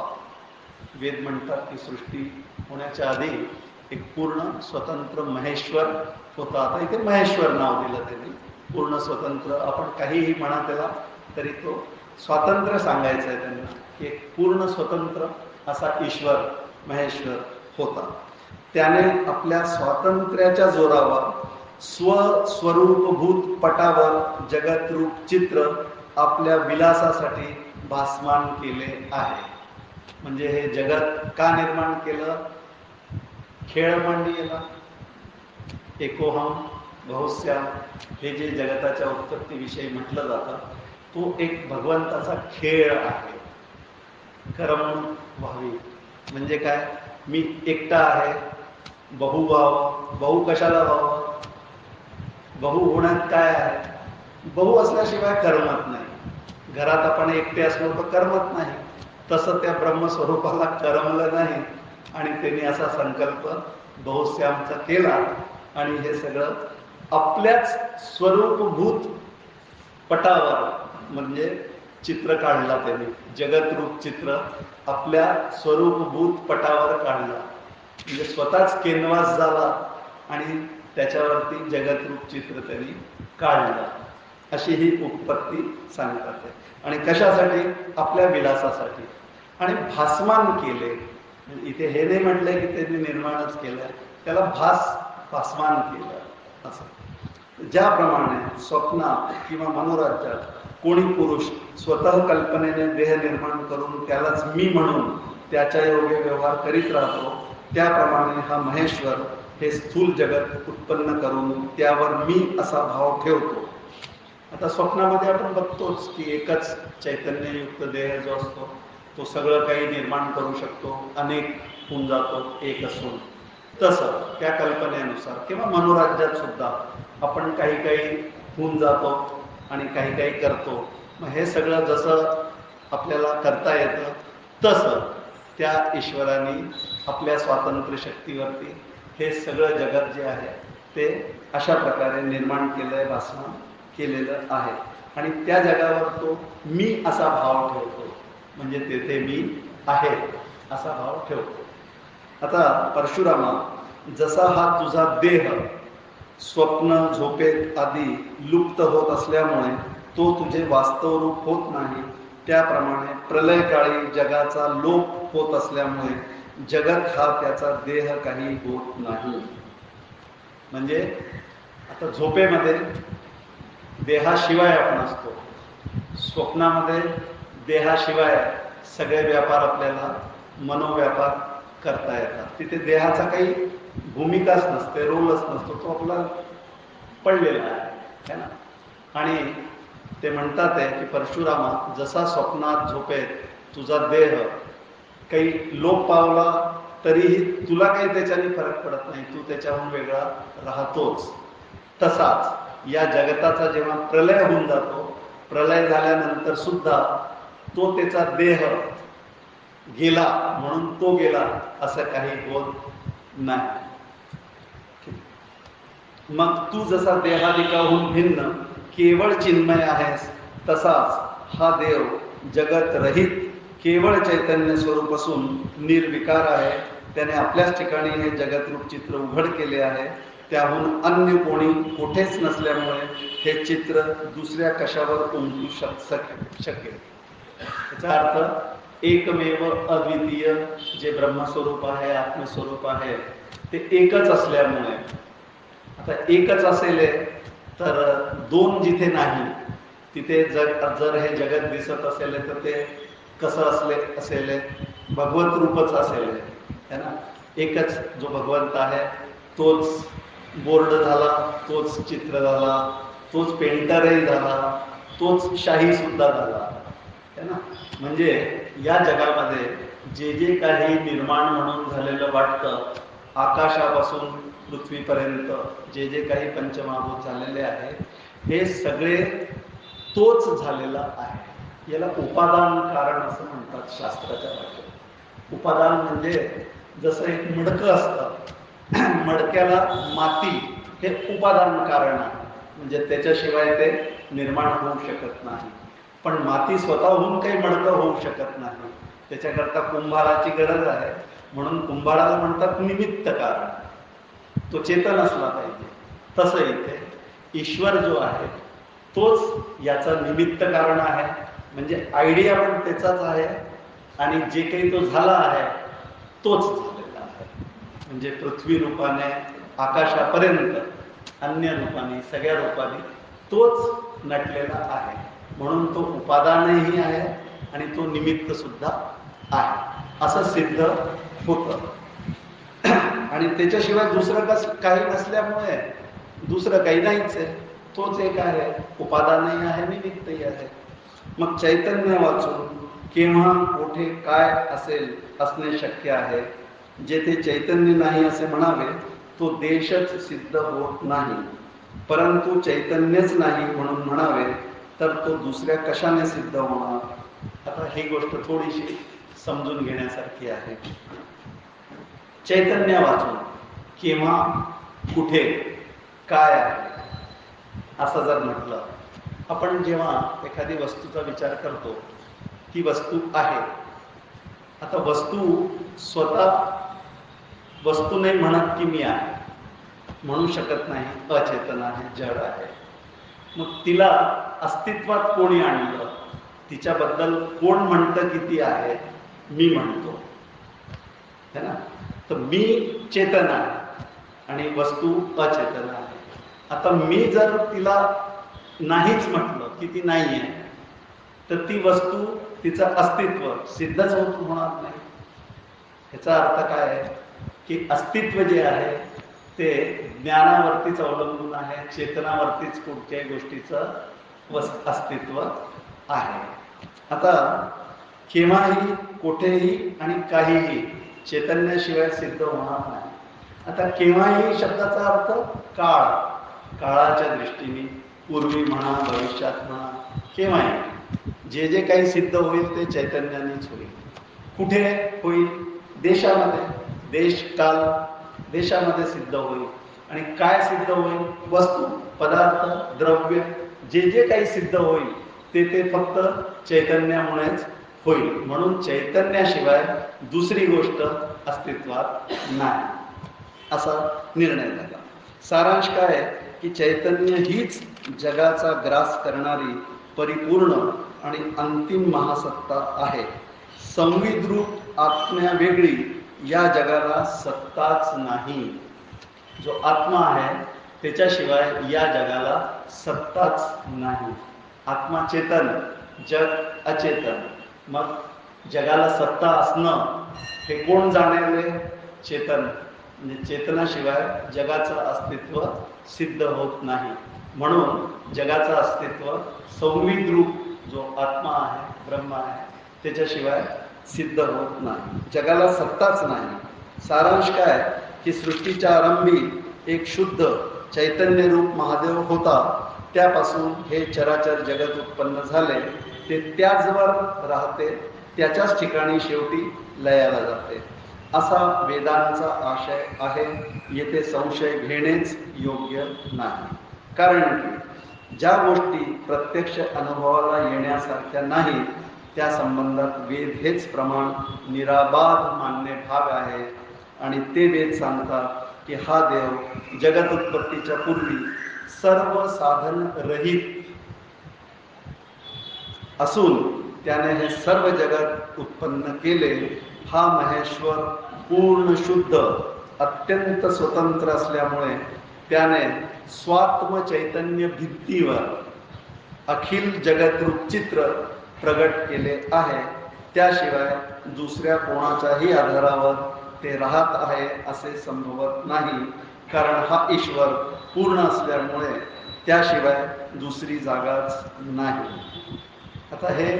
वेद म्हणतात की सृष्टी होण्याच्या आधी एक पूर्ण स्वतंत्र महेश्वर होता. आता इथे महेश्वर नाव दिलं त्यांनी. पूर्ण स्वतंत्र, आपण काहीही म्हणा त्याला तरी तो स्वातंत्र्य सांगायचं आहे त्यांना, की एक पूर्ण स्वतंत्र असा ईश्वर महेश्वर होता. त्याने आपल्या स्वातंत्र्याच्या जोरावर स्वस्वरूपभूत पटावर जगतरूप चित्र आपल्या विलासासाठी भासमान केले आहे. म्हणजे हे जगत का निर्माण केलं? खेळ मांडीला एकोहम बहुस्याम, हे जे जगताच्या उत्पत्तीविषयी म्हटलं जातं, तो एक भगवंताचा खेळ आहे. करमणूक व्हावी म्हणजे काय? मी एकटा आहे, बहु व्हावं. बहु कशाला व्हावं? बहु होण्यात काय आहे? बहु असल्याशिवाय करमत नाही. घरात आपण एकटे असलो तर करमत नाही. तसं त्या ब्रह्मस्वरूपाला करमलं नाही आणि त्यांनी असा संकल्प बहुश्यामचा केला आणि हे सगळं आपल्याच स्वरूपभूत पटावर म्हणजे चित्र काढला. त्यांनी जगतरूप चित्र आपल्या स्वरूपभूत पटावर काढला. म्हणजे स्वतःच केनवास झाला आणि त्याच्यावरती जगतरूप चित्र त्यांनी काढलं. अशी ही उत्पत्ती सांगतात. आणि कशासाठी? आपल्या विलासासाठी. आणि भासमान केले. इथे हे नाही म्हटलंय की त्यांनी निर्माणच केलं, त्याला भासमान केलं. असं ज्याप्रमाणे स्वप्नात किंवा मनोराज्यात कोणी पुरुष स्वतः कल्पनेने देह निर्माण करून त्यालाच मी म्हणून त्याच्या योग्य व्यवहार करीत राहतो, त्याप्रमाणे हा महेश्वर हे स्थूल जगत उत्पन्न करून त्यावर मी असा भाव ठेवतो. आता स्वप्नामध्ये आपण बघतोच की एकच चैतन्ययुक्त देह जो असतो तो सगळं काही निर्माण करू शकतो, अनेक होऊन जातो एक असून. तसं त्या कल्पनेनुसार किंवा मनोराज्यात सुद्धा आपण काही काही होऊन जातो आणि काही काही करतो. मग हे सगळं जसं आपल्याला करता येतं तसं त्या ईश्वराने आपल्या स्वातंत्र्य शक्तीवरती हे सगळं जगत जे आहे ते अशा प्रकारे निर्माण केलंय, भासमान केलेलं आहे. आणि त्या जगावर तो मी असा भाव ठेवतो. म्हणजे तेथे मी आहे असा भाव ठेवतो. आता परशुरामा, जसा हा तुझा देह स्वप्न झोपेत आधी लुप्त होत असल्यामुळे तो तुझे वास्तव रूप होत नाही, त्याप्रमाणे प्रलयकाळी जगाचा लोप होत असल्यामुळे जगत हा त्याचा देह काही होत नाही. म्हणजे आता झोपेमध्ये देहाशिवाय आपण असतो, स्वप्नामध्ये देहाशिवाय सगळे व्यापार आपल्याला मनोव्यापार करता येतात. तिथे देहाचा काही भूमिकाच नसते, रोलच नसतो, तो आपला पडलेला आहे ना. आणि ते म्हणतात आहे की परशुरामा, जसा स्वप्नात झोपेत तुझा देह काही लोप पावला तरीही तुला काही त्याच्याने फरक पडत नाही, तू त्याच्याहून वेगळा राहतोच. तसाच या जगताचा जेव्हा प्रलय होऊन जातो, प्रलय झाल्यानंतर सुद्धा तो त्याचा देह गेला म्हणून तो गेला असं काही होत नाही. मग तू जसा देहादिकाहून भिन्न केवळ चिन्मय आहेस, तसाच हा देव जगत रहित केवळ चैतन्य स्वरूप असून निर्विकार आहे. त्याने आपल्याच ठिकाणी हे जगतरूप चित्र उघड केले आहे. त्याहून अन्य कोणी कुठेच नसल्यामुळे हे चित्र दुसऱ्या कशावर उमटू शकेल. याचा अर्थ एकमेव अद्वितीय जे ब्रह्मस्वरूप आहे, आत्मस्वरूप आहे, ते एकच असल्यामुळे, आता एकच असेल तर दोन जिथे नाही तिथे जर हे जगत दिसत असेल तर ते कसं असेल? भगवत रूपच असेल है ना. एकच जो भगवंत आहे तोच बोर्ड झाला, तोच चित्र झाला, तोच पेंटरही झाला, तोच शाही सुद्धा झाला है ना. म्हणजे या जगामध्ये जे जे काही निर्माण म्हणून झालेलं वाटतं, आकाशापासून पृथ्वीपर्यंत जे जे काही पंचमहाभूत झालेले आहे, हे सगळे तोच झालेला आहे. याला उपादान कारण असं म्हणतात शास्त्राच्या भाषेत. उपादान म्हणजे जसं एक मडकं असतं, मडक्याला माती हे उपादान कारण आहे, म्हणजे त्याच्याशिवाय ते निर्माण होऊ शकत नाही. पण माती स्वतःहून काही मडकं होऊ शकत नाही, त्याच्याकरता कुंभाराची गरज आहे. म्हणून कुंभाराला म्हणतात निमित्त कारण, तो चेतन असला पाहिजे. तसं इथे ईश्वर जो आहे तोच याचा निमित्त कारण आहे. म्हणजे आयडिया पण त्याचाच आहे आणि जे काही तो झाला आहे तोच झालेला आहे. म्हणजे पृथ्वी रूपाने आकाशापर्यंत अन्य रूपाने सगळ्या रूपाने तोच नटलेला आहे. म्हणून तो उपादानही आहे आणि तो निमित्त सुद्धा आहे असं सिद्ध होतं. आणि त्याच्याशिवाय दुसरं काही नसल्यामुळे दुसरं काही नाहीच आहे, तोच एक आहे, उपादानही आहे निमित्तही आहे. मग चैतन्य वाचून केव्हा कुठे काय असेल असणे शक्य आहे. जेथे चैतन्य नाही असे म्हणावे तो देशच सिद्ध होत नाही, परंतु चैतन्यच नाही म्हणून म्हणावे तर तो दुसऱ्या कशाने सिद्ध होणार. आता ही गोष्ट थोडीशी समजून घेण्यासारखी आहे. चैतन्य वाचून केव्हा कुठे काय आहे असं जर म्हटलं, आपण जेव्हा एखादी वस्तूचा विचार करतो ती वस्तू आहे. आता वस्तू स्वतः वस्तू नाही म्हणत की मी आहे, म्हणू शकत नाही, अचेतन आहे, जड आहे. मग तिला अस्तित्वात कोणी आणलं, तिच्याबद्दल कोण म्हणतं की ती आहे, मी म्हणतो है ना. तर मी चेतन आहे आणि वस्तू अचेतन आहे. आता मी जर तिला नाहीच म्हटलं की ती नाही आहे तर ती वस्तू तिचं अस्तित्व सिद्धच होणार नाही. ह्याचा अर्थ काय आहे की अस्तित्व जे आहे ते ज्ञानावरतीच अवलंबून आहे, चेतनावरतीच कोणत्याही गोष्टीचं अस्तित्व आहे. आता केव्हाही कुठेही आणि काहीही चैतन्याशिवाय सिद्ध होणार नाही. आता केव्हाही शब्दाचा अर्थ काळ, काळाच्या दृष्टीने पूर्वी म्हणा भविष्यात म्हणा, केव्हाही जे जे काही सिद्ध होईल ते चैतन्यानेच होईल. कुठे होईल, देशामध्ये, देश काल देशामध्ये सिद्ध होईल. आणि काय सिद्ध होईल, वस्तू पदार्थ द्रव्य जे जे काही सिद्ध होईल ते फक्त चैतन्यामुळेच होईल. म्हणून चैतन्याशिवाय दुसरी गोष्ट अस्तित्वात नाही असा निर्णय झाला. सारांश काय आहे की चैतन्य हीच जगाचा ग्रास करणारी परिपूर्ण आणि अंतिम महासत्ता आहे. संविद्रूप आत्म्या वेगळी या जगाला सत्ताच नाही. जो आत्मा आहे त्याच्याशिवाय या जगाला सत्ताच नाही. आत्मा चेतन, जग अचेतन. मग जगाला सत्ता असणं हे कोण जाणवले, चेतन. म्हणजे चेतनाशिवाय जगाचं अस्तित्व सिद्ध होत नाही. म्हणून जगाचं अस्तित्व संविद्रूप जो आत्मा आहे, ब्रह्म आहे, त्याच्याशिवाय सिद्ध होत नाही. जगाला सत्ताच नाही. सारांश काय की सृष्टीच्या आरंभी एक शुद्ध चैतन्य रूप महादेव होता. त्यापासून हे चराचर जगत उत्पन्न झाले. ते त्याचवर राहते, त्याच्याच ठिकाणी शेवटी लयाला जाते असा वेदांचा आशय आहे. येथे संशय घेणेच योग्य नाही. कारण की ज्या गोष्टी प्रत्यक्ष अनुभवाला येण्यासारख्या नाहीत त्या संबंधात वेद हेच प्रमाण निराबाध मानणे भाग आहे. आणि ते वेद सांगतात की हा देव जगत उत्पत्तीच्या पूर्वी सर्व साधन रहित असून त्याने हे सर्व जगत उत्पन्न केले. हा महेश्वर पूर्ण शुद्ध अत्यंत स्वतंत्र असल्यामुळे त्याने स्वात्म चैतन्य भित्तीवर अखिल जगतरूप चित्र प्रगट केले आहे. त्याशिवाय दुसऱ्या कोणाच्याही आधारावर ते राहत आहे असे संभवत नाही. कारण हा ईश्वर पूर्ण असल्यामुळे त्याशिवाय दुसरी जागाच नाही. आता हे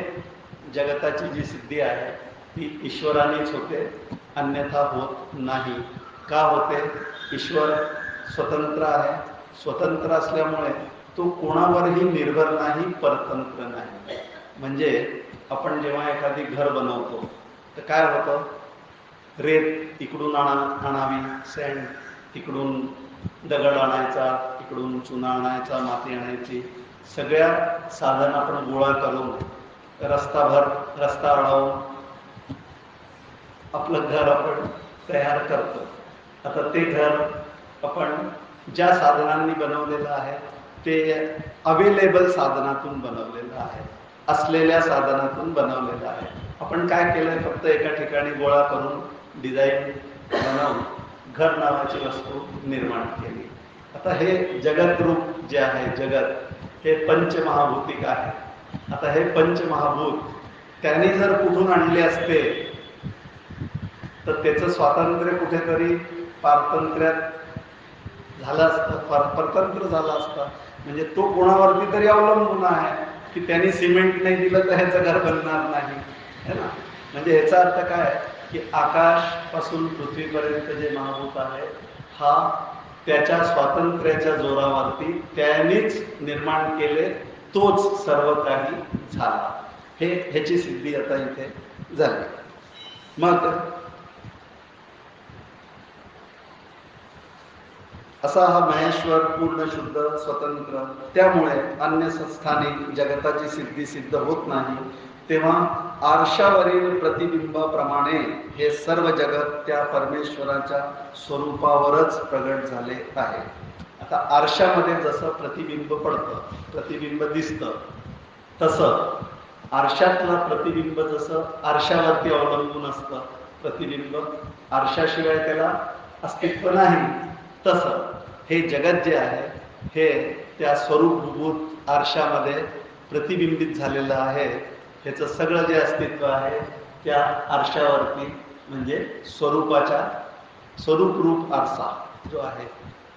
जगताची जी सिद्धी आहे ती ईश्वरानेच होते, अन्यथा होत नाही. का होते? ईश्वर स्वतंत्र आहे. स्वतंत्र असल्यामुळे तो कोणावरही निर्भर नाही, परतंत्र नाही. म्हणजे आपण जेव्हा एखादी घर बनवतो तर काय होतं, रेत इकडून आणावी, सँड तिकडून, दगड आणायचा, इकडून चुना आणायचा, माती आणायची, सगळ्या साधन आपण गोळा करून रस्ता अडवून आपलं घर आपण तयार करतो. आता ते घर आपण ज्या साधनांनी बनवलेलं आहे ते अवेलेबल साधनातून बनवलेलं आहे, असलेल्या साधनातून बनवलेलं आहे. आपण काय केलंय, फक्त एका ठिकाणी गोळा करून डिझाईन बनवून घर नावाची वस्तू निर्माण केली. आता हे जगत रूप जे आहे, जगत हे पंचमहाभूतिक आहे. आता हे पंचमहाभूत त्यांनी जर कुठून आणले असते तर त्याचं स्वातंत्र्य कुठेतरी पारतंत्र्यात झालं असतं, परतंत्र झालं असतं. म्हणजे तो कोणावरती तरी अवलंबून आहे की त्यांनी सिमेंट नाही दिलं तर ह्याचं घर बनणार नाही, है ना. म्हणजे ह्याचा अर्थ काय की आकाश पासून पृथ्वीपर्यंत जे महाभूत आहे हा त्याच्या स्वातंत्र्याच्या जोरावरती त्यांनीच निर्माण केले, तोच सर्व काही झाला. ह्याची सिद्धी आता इथे झाली. मग असा हा महेश्वर पूर्ण शुद्ध स्वतंत्र, त्यामुळे अन्य स्थानी जगताची सिद्धी सिद्ध होत नाही. तेव्हा आरशावरील प्रतिबिंबाप्रमाणे हे सर्व जगत त्या परमेश्वराच्या स्वरूपावरच प्रगट झाले आहे. आता आरशामध्ये जसं प्रतिबिंब पडतं, प्रतिबिंब दिसतं, तसं आरशातलं प्रतिबिंब जसं आरशावरती अवलंबून असतं, प्रतिबिंब आरशाशिवाय त्याला अस्तित्व नाही, तसं हे जगत जे आहे हे त्या स्वरूपभूत आरशामध्ये प्रतिबिंबित झालेलं आहे. ह्याचं सगळं जे अस्तित्व आहे त्या आरशावरती म्हणजे स्वरूपरूप आरसा जो आहे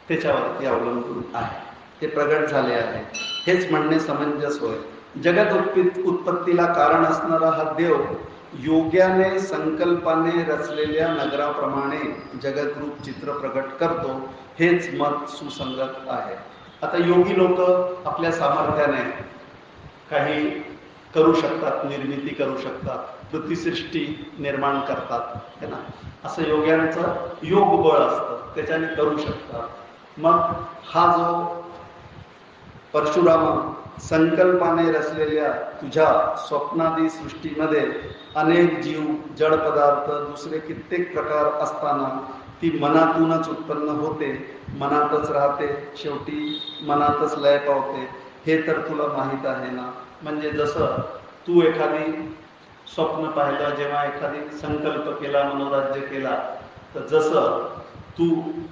त्याच्यावरती अवलंबून आहे, ते प्रगट झाले आहे. हेच म्हणणे समंजस होय. जगत उत्पत्तीला कारण असणारा हा देव योग्याने संकल्पाने रचलेल्या नगराप्रमाणे जगतरूप चित्र प्रगट करतो, हेच मत सुसंगत आहे. आता योगी लोक आपल्या सामर्थ्याने काही करू शकतात, निर्मिती करू शकतात, पृथ्वीसृष्टी निर्माण करतात, है ना. असं योग्यांचं योग बळ असतं, त्याच्याने करू शकतात. मग हा जो परशुराम संकल्पाने रचलेल्या तुझ्या स्वप्नादी सृष्टीमध्ये अनेक जीव, जड पदार्थ, दुसरे कित्येक प्रकार असताना ती मनातूनच उत्पन्न होते, मनातच राहते, शेवटी मनातच लय पावते, हे तर तुला माहीत आहे ना. म्हणजे जसं तू एखादी स्वप्न पाहिलं, जेव्हा एखादी संकल्प केला, मनोराज्य केला, तर जसं तू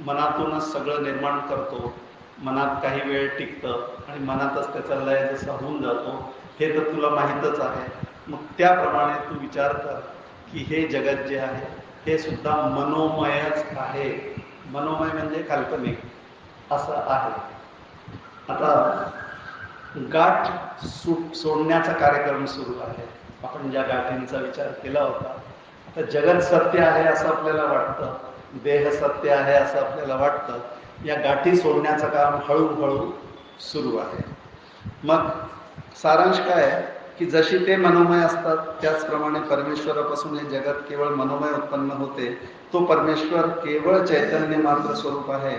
मनातूनच सगळं निर्माण करतो, मनात काही वेळ टिकतं आणि मनातच त्याचा लय जसा होऊन जातो, हे तर तुला माहीतच आहे. मग त्याप्रमाणे तू विचार कर की हे जगत जे आहे हे सुद्धा मनोमयच आहे. मनोमय म्हणजे काल्पनिक असं आहे. आता गाठ सोडण्याचा कार्यक्रम सुरू आहे. आपण ज्या गाठींचा विचार केला होता, आता जगत सत्य आहे असं आपल्याला वाटतं, देह सत्य आहे असं आपल्याला वाटतं. या गाठी सोडण्याचं काम हळूहळू सुरू आहे. मग सारांश काय आहे की जशी ते मनोमय असतात त्याचप्रमाणे परमेश्वरापासून हे जगत केवळ मनोमय उत्पन्न होते. तो परमेश्वर केवळ चैतन्य मात्र स्वरूप आहे.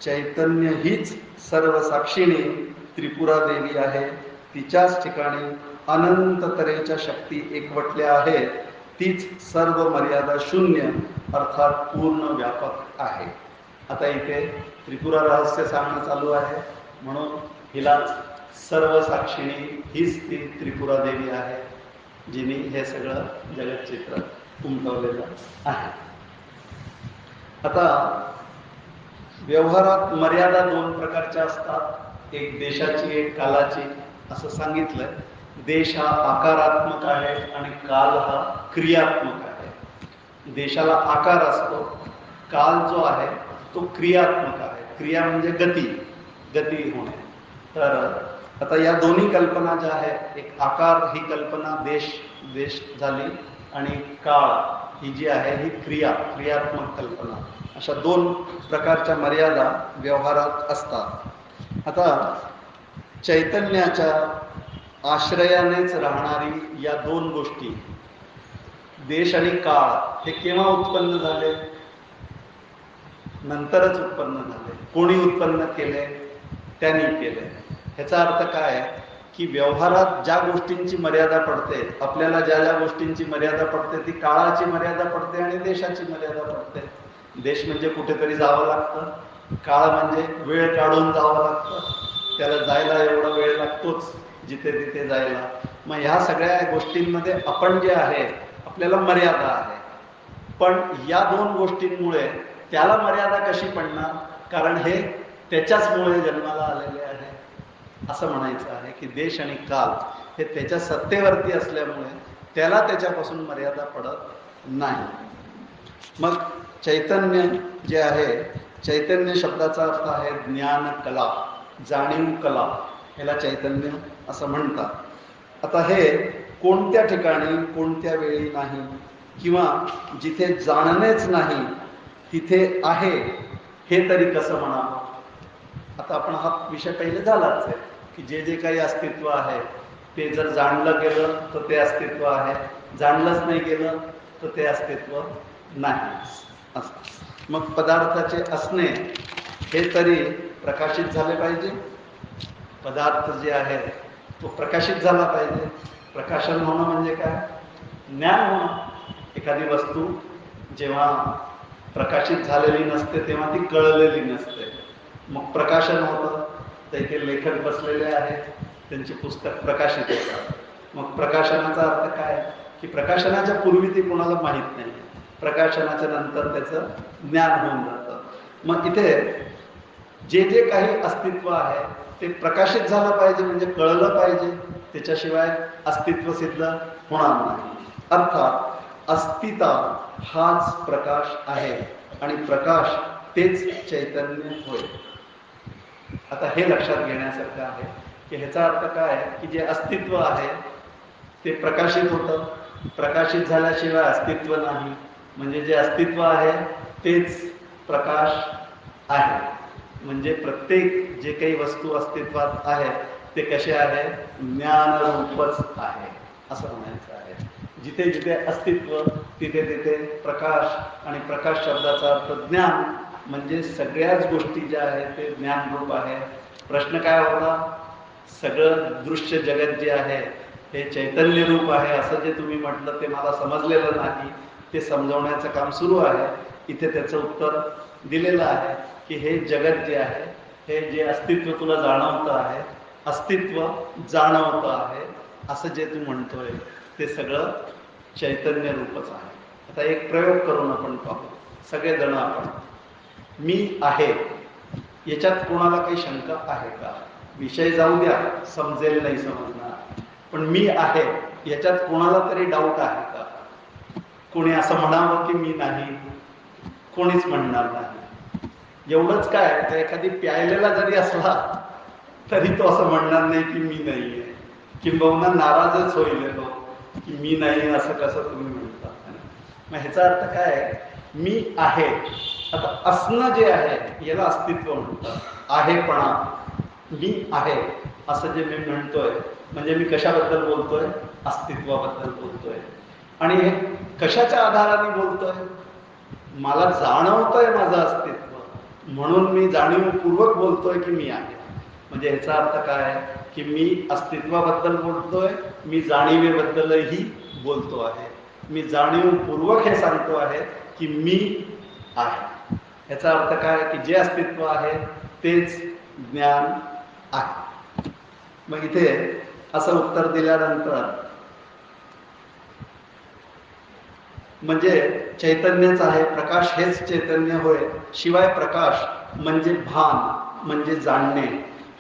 चैतन्य हीच सर्व साक्षिणी त्रिपुरा देवी आहे. तिच्याच ठिकाणी अनंत तऱ्हेच्या शक्ती एकवटल्या आहेत. तीच सर्व मर्यादा शून्य अर्थात पूर्ण व्यापक आहे. आता इथे त्रिपुरा रहस्य सांगणं चालू आहे, म्हणून हिलाच सर्व साक्षिणी हीच ती त्रिपुरा देवी आहे, जिने हे सगळं जगतचित्र उमटवलेलं आहे. आता व्यवहारात मर्यादा दोन प्रकारच्या असतात, एक देशाची, एक कालाची असं सांगितलंय. देश हा आकारात्मक आहे आणि काल हा क्रियात्मक आहे. देशाला आकार असतो, काल जो आहे तो क्रियात्मक आहे. क्रिया म्हणजे गती होणे. तर आता या दोन्ही कल्पना ज्या आहेत, एक आकार ही कल्पना देश झाली आणि काळ ही जी आहे ही क्रियात्मक कल्पना. अशा दोन प्रकारच्या मर्यादा व्यवहारात असतात. आता चैतन्याच्या आश्रयानेच राहणारी या दोन गोष्टी, देश आणि काळ, हे केव्हा उत्पन्न झाले? नंतरच उत्पन्न झाले. कोणी उत्पन्न केले? त्यांनी केले. ह्याचा अर्थ काय आहे की व्यवहारात ज्या गोष्टींची मर्यादा पडते, आपल्याला ज्या ज्या गोष्टींची मर्यादा पडते ती काळाची मर्यादा पडते आणि देशाची मर्यादा पडते. देश म्हणजे कुठेतरी जावं लागतं, काळ म्हणजे वेळ काढून जावं लागतं, त्याला जायला एवढा वेळ लागतोच जिथे तिथे जायला. मग ह्या सगळ्या गोष्टींमध्ये आपण जे आहे आपल्याला मर्यादा आहे. पण या दोन गोष्टींमुळे त्याला मर्यादा कशी पडणार, कारण हे त्याच्याचमुळे जन्माला आलेले आहे. असं म्हणायचं आहे की देश आणि काल हे त्याच्या सत्तेवरती असल्यामुळे त्याला त्याच्यापासून मर्यादा पडत नाही. मग चैतन्य जे आहे, चैतन्य शब्दाचा अर्थ आहे ज्ञान कला, जाणीव कला, ह्याला चैतन्य असं म्हणतात. आता हे कोणत्या ठिकाणी कोणत्या वेळी नाही, किंवा जिथे जाणणेच नाही तिथे आहे हे तरी कसं म्हणावं. आता आपण हा विषय पहिले झालाच आहे की जे जे काही अस्तित्व आहे ते जर जाणलं गेलं तर ते अस्तित्व आहे, जाणलंच नाही गेलं तर ते अस्तित्व नाही. मग पदार्थाचे असणे हे तरी प्रकाशित झाले पाहिजे. पदार्थ जे आहे तो प्रकाशित झाला पाहिजे. प्रकाशन होणं म्हणजे काय, ज्ञान होणं. एखादी वस्तू जेव्हा प्रकाशित झालेली नसते तेव्हा ती कळलेली नसते, मग प्रकाशन होतं. तर इथे लेखक बसलेले आहेत, त्यांचे पुस्तक प्रकाशित होतात. मग प्रकाशनाचा अर्थ काय की प्रकाशनाच्या पूर्वी ती कोणाला माहीत नाही, प्रकाशनाच्या नंतर त्याचं ज्ञान होऊन जातं. मग इथे जे जे काही अस्तित्व आहे ते प्रकाशित झालं पाहिजे, म्हणजे कळलं पाहिजे, त्याच्याशिवाय अस्तित्व सिद्ध होणार नाही. अर्थात अस्तित्व हाच प्रकाश आहे आणि प्रकाश तेच चैतन्य होय. आता हे लक्षात घेण्यासारखं आहे की ह्याचा अर्थ काय की जे अस्तित्व आहे ते प्रकाशित होतं, प्रकाशित झाल्याशिवाय अस्तित्व नाही, म्हणजे जे अस्तित्व आहे तेच प्रकाश आहे. म्हणजे प्रत्येक जे काही वस्तू अस्तित्वात आहे ते कसे आहे, ज्ञानरूपच आहे असं म्हणायचं आहे. जिथे जिथे अस्तित्व तिथे तिथे प्रकाश, आणि प्रकाश शब्दाचा अर्थ ज्ञान, म्हणजे सगळ्याच गोष्टी ज्या आहेत ते ज्ञानरूप आहे. प्रश्न काय होता, सगळं दृश्य जगत जे आहे हे चैतन्य रूप आहे असं जे तुम्ही म्हटलं ते मला समजलेलं नाही, ते समजवण्याचं काम सुरू आहे. इथे त्याचं उत्तर दिलेलं आहे की हे जगत जे आहे, हे जे अस्तित्व तुला जाणवतं आहे, अस्तित्व जाणवतं आहे असं जे तू म्हणतोय ते सगळं चैतन्य रूपच आहे. आता एक प्रयोग करून आपण पाहू सगळेजण. आपण मी आहे याच्यात कोणाला काही शंका आहे का? विषय जाऊ द्या, समजेल नाही समजणार, पण मी आहे याच्यात कोणाला तरी डाऊट आहे का? कोणी असं म्हणावं की मी नाही, कोणीच म्हणणार नाही. एवढंच काय, तर एखादी प्यायलेला जरी असला तरी तो असं म्हणणार नाही की मी नाहीये, किंबहुना नाराजच होईल तो की मी नाही असं कसं तुम्ही म्हणता. मग ह्याचा अर्थ काय, मी आहे. आता असणं जे आहे याला अस्तित्व म्हणतात, आहेपणा. मी आहे असं जे मी म्हणतोय म्हणजे मी कशाबद्दल बोलतोय, अस्तित्वाबद्दल बोलतोय. आणि हे कशाच्या आधाराने बोलतोय, मला जाणवतंय माझं अस्तित्व म्हणून मी जाणीवपूर्वक बोलतोय की मी आहे. म्हणजे ह्याचा अर्थ काय की मी अस्तित्वाबद्दल बोलतोय, मी जाणीवेबद्दलही बोलतो आहे, मी जाणीवपूर्वक हे सांगतो आहे की मी आहे. ह्याचा अर्थ काय की जे अस्तित्व आहे तेच ज्ञान आहे. मग इथे असं उत्तर दिल्यानंतर म्हणजे चैतन्यच आहे, प्रकाश हेच चैतन्य होय, शिवाय प्रकाश म्हणजे भान म्हणजे जाणणे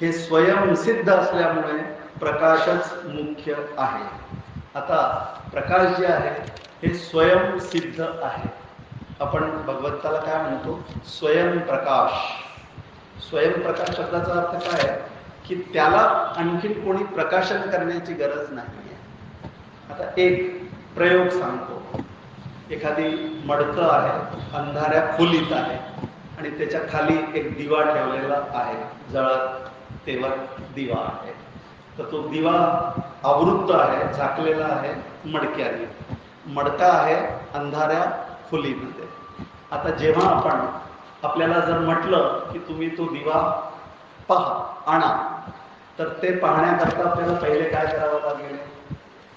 हे स्वयंसिद्ध असल्यामुळे प्रकाशच मुख्य आहे. आता प्रकाश जे आहे हे स्वयंसिद्ध आहे. आपण भगवंताला काय म्हणतो, स्वयंप्रकाश. स्वयंप्रकाश शब्दाचा अर्थ काय आहे की त्याला आणखीन कोणी प्रकाशन करण्याची गरज नाही. आता एक प्रयोग सांगतो. एखादी मडकं आहे, अंधाऱ्या खोलीत आहे आणि त्याच्या खाली एक दिवा ठेवलेला आहे, जळत तेवत दिवा आहे. तर तो दिवा आवृत्त आहे, झाकलेला आहे मडक्याने. मडका आहे अंधाऱ्या खोलीमध्ये. आता जेव्हा आपल्याला जर म्हटलं की तुम्ही तो दिवा पहा, आणा, तर ते पाहण्याकरता आपल्याला पहिले काय करावं लागेल?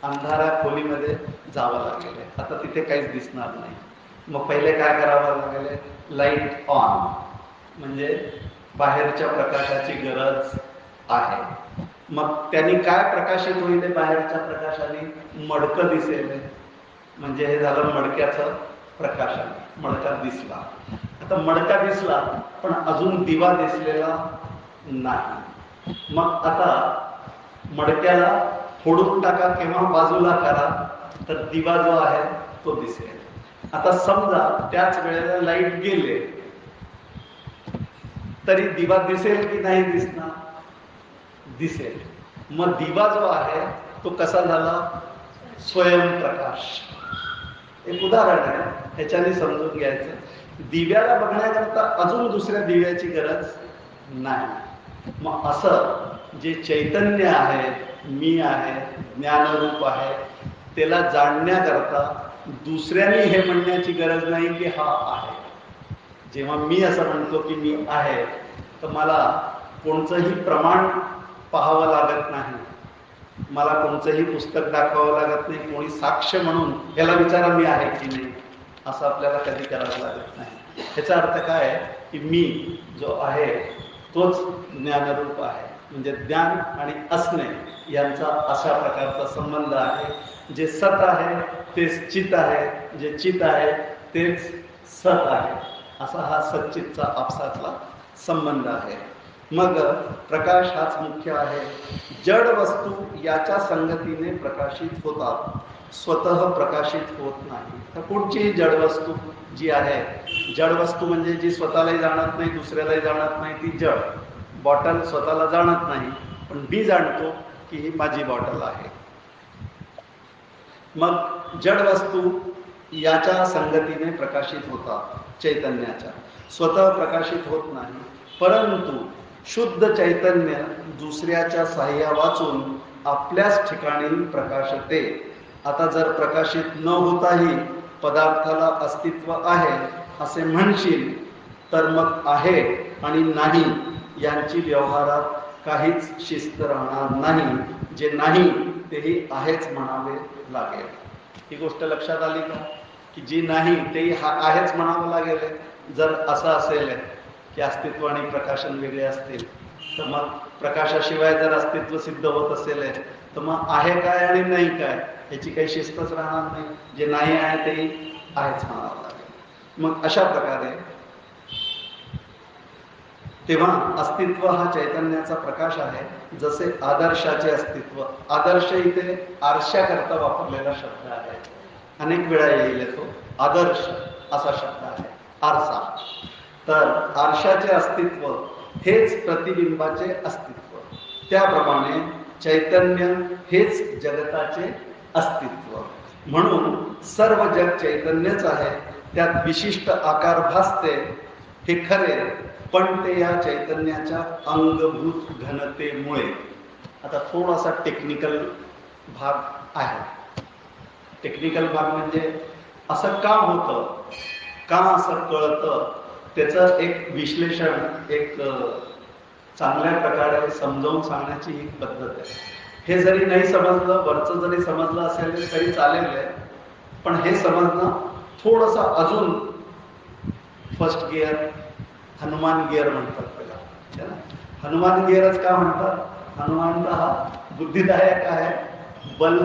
अंधाऱ्या खोलीमध्ये जावं लागेल. आता तिथे काहीच दिसणार नाही. मग पहिले काय करावं लागेल? लाईट ऑन, म्हणजे बाहेरच्या प्रकाशाची गरज आहे. मग त्यांनी काय प्रकाशित होईल? बाहेरच्या प्रकाशाने मडकं दिसेल, म्हणजे हे झालं मडक्याचं प्रकाशन. मडका दिसला. आता मडका दिसला पण अजून दिवा दिसलेला नाही. मग आता मडक्याला फोडून टाका किंवा बाजूला करा तर दिवा जो आहे तो दिसेल. आता समजा त्याच वेळेला लाईट गेले तरी दिवा दिसेल की नाही दिसणार? दिसेल. मग दिवा जो आहे तो कसा झाला? स्वयंप्रकाश. एक उदाहरण आहे, ह्याच्याने समजून घ्यायचं. दिव्याला बघण्याकरता अजून दुसऱ्या दिव्याची गरज नाही. मग असं जे चैतन्य आहे, मी आहे, ज्ञानरूप आहे, त्याला जाणण्याकरता दुसऱ्यांनी हे म्हणण्याची गरज नाही की हा आहे. जेव्हा मी असं म्हणतो की मी आहे तर मला कोणतंही प्रमाण पाहावं लागत नाही, मला कोणतंही पुस्तक दाखवावं लागत नाही, कोणी साक्ष म्हणून याला विचारा मी आहे की नाही, असं आपल्याला कधी करावं लागत नाही. ह्याचा अर्थ काय आहे की मी जो आहे तोच ज्ञानरूप आहे. म्हणजे ज्ञान आणि असणे यांचा अशा प्रकारचा संबंध आहे. जे सत आहे तेच चित आहे, जे चित आहे तेच सत आहे, असा हा सच्चितचा आपसातला संबंध आहे. मग प्रकाश हाच मुख्य आहे. जड वस्तू याच्या संगतीने प्रकाशित होतात, स्वतः प्रकाशित होत नाही. तर पुढची जड वस्तू जी आहे, जड वस्तू म्हणजे जी स्वतःलाही जाणत नाही, दुसऱ्यालाही जाणत नाही, ती जड. बॉटल स्वतःला जाणत नाही पण मी जाणतो की ही माझी बॉटल आहे. मग जड वस्तू याच्या संगतीने प्रकाशित होतात, चैतन्याच्या. स्वतः प्रकाशित होत नाही, परंतु शुद्ध चैतन्य दुसऱ्याच्या साह्या वाचून आपल्याच ठिकाणी प्रकाशते. आता जर प्रकाशित न होताही पदार्थाला अस्तित्व आहे असे म्हणशील तर मग आहे आणि नाही यांची व्यवहारात काहीच शिस्त राहणार नाही. जे नाही तेही आहेच म्हणावे लागेल. ही गोष्ट लक्षात आली का? की जी नाही तेही आहेच म्हणावं लागेल. जर असं असेल की अस्तित्व आणि प्रकाशन वेगळे असतील तर मग प्रकाशाशिवाय जर अस्तित्व सिद्ध होत असेल तर मग आहे काय आणि नाही काय याची काही शिस्तच राहणार नाही. जे नाही आहे तेही आहेच म्हणावं लागेल. मग अशा प्रकारे तेव्हा अस्तित्व हा चैतन्याचा प्रकाश आहे. जसे आदर्शाचे अस्तित्व. आदर्श इथे आरशाकरता वापरलेला शब्द आहे, अनेक वेळा येईल तो. आदर्श असा शब्द आहे, आरसा. तर आरशाचे अस्तित्व हेच प्रतिबिंबाचे अस्तित्व. त्याप्रमाणे चैतन्य हेच जगताचे अस्तित्व. म्हणून सर्व जग चैतन्यच आहे. त्यात विशिष्ट आकार भासते हे खरे, पण ते या चैतन्याच्या अंगभूत घनतेमुळे. आता थोडासा टेक्निकल भाग आहे. टेक्निकल भाग म्हणजे असं का होतं, का असं कळतं, त्याचं एक विश्लेषण, एक चांगल्या प्रकारे समजावून सांगण्याची ही पद्धत आहे. हे जरी नाही समजलं, वरचं जरी समजलं असेल तरी चालेल आहे, पण हे समजणं थोडंसं अजून फर्स्ट गिअर, हनुमान गिअर म्हणतात त्याला. हनुमान गिअरच का म्हणतात? हनुमान हा बुद्धिदायक आहे, बल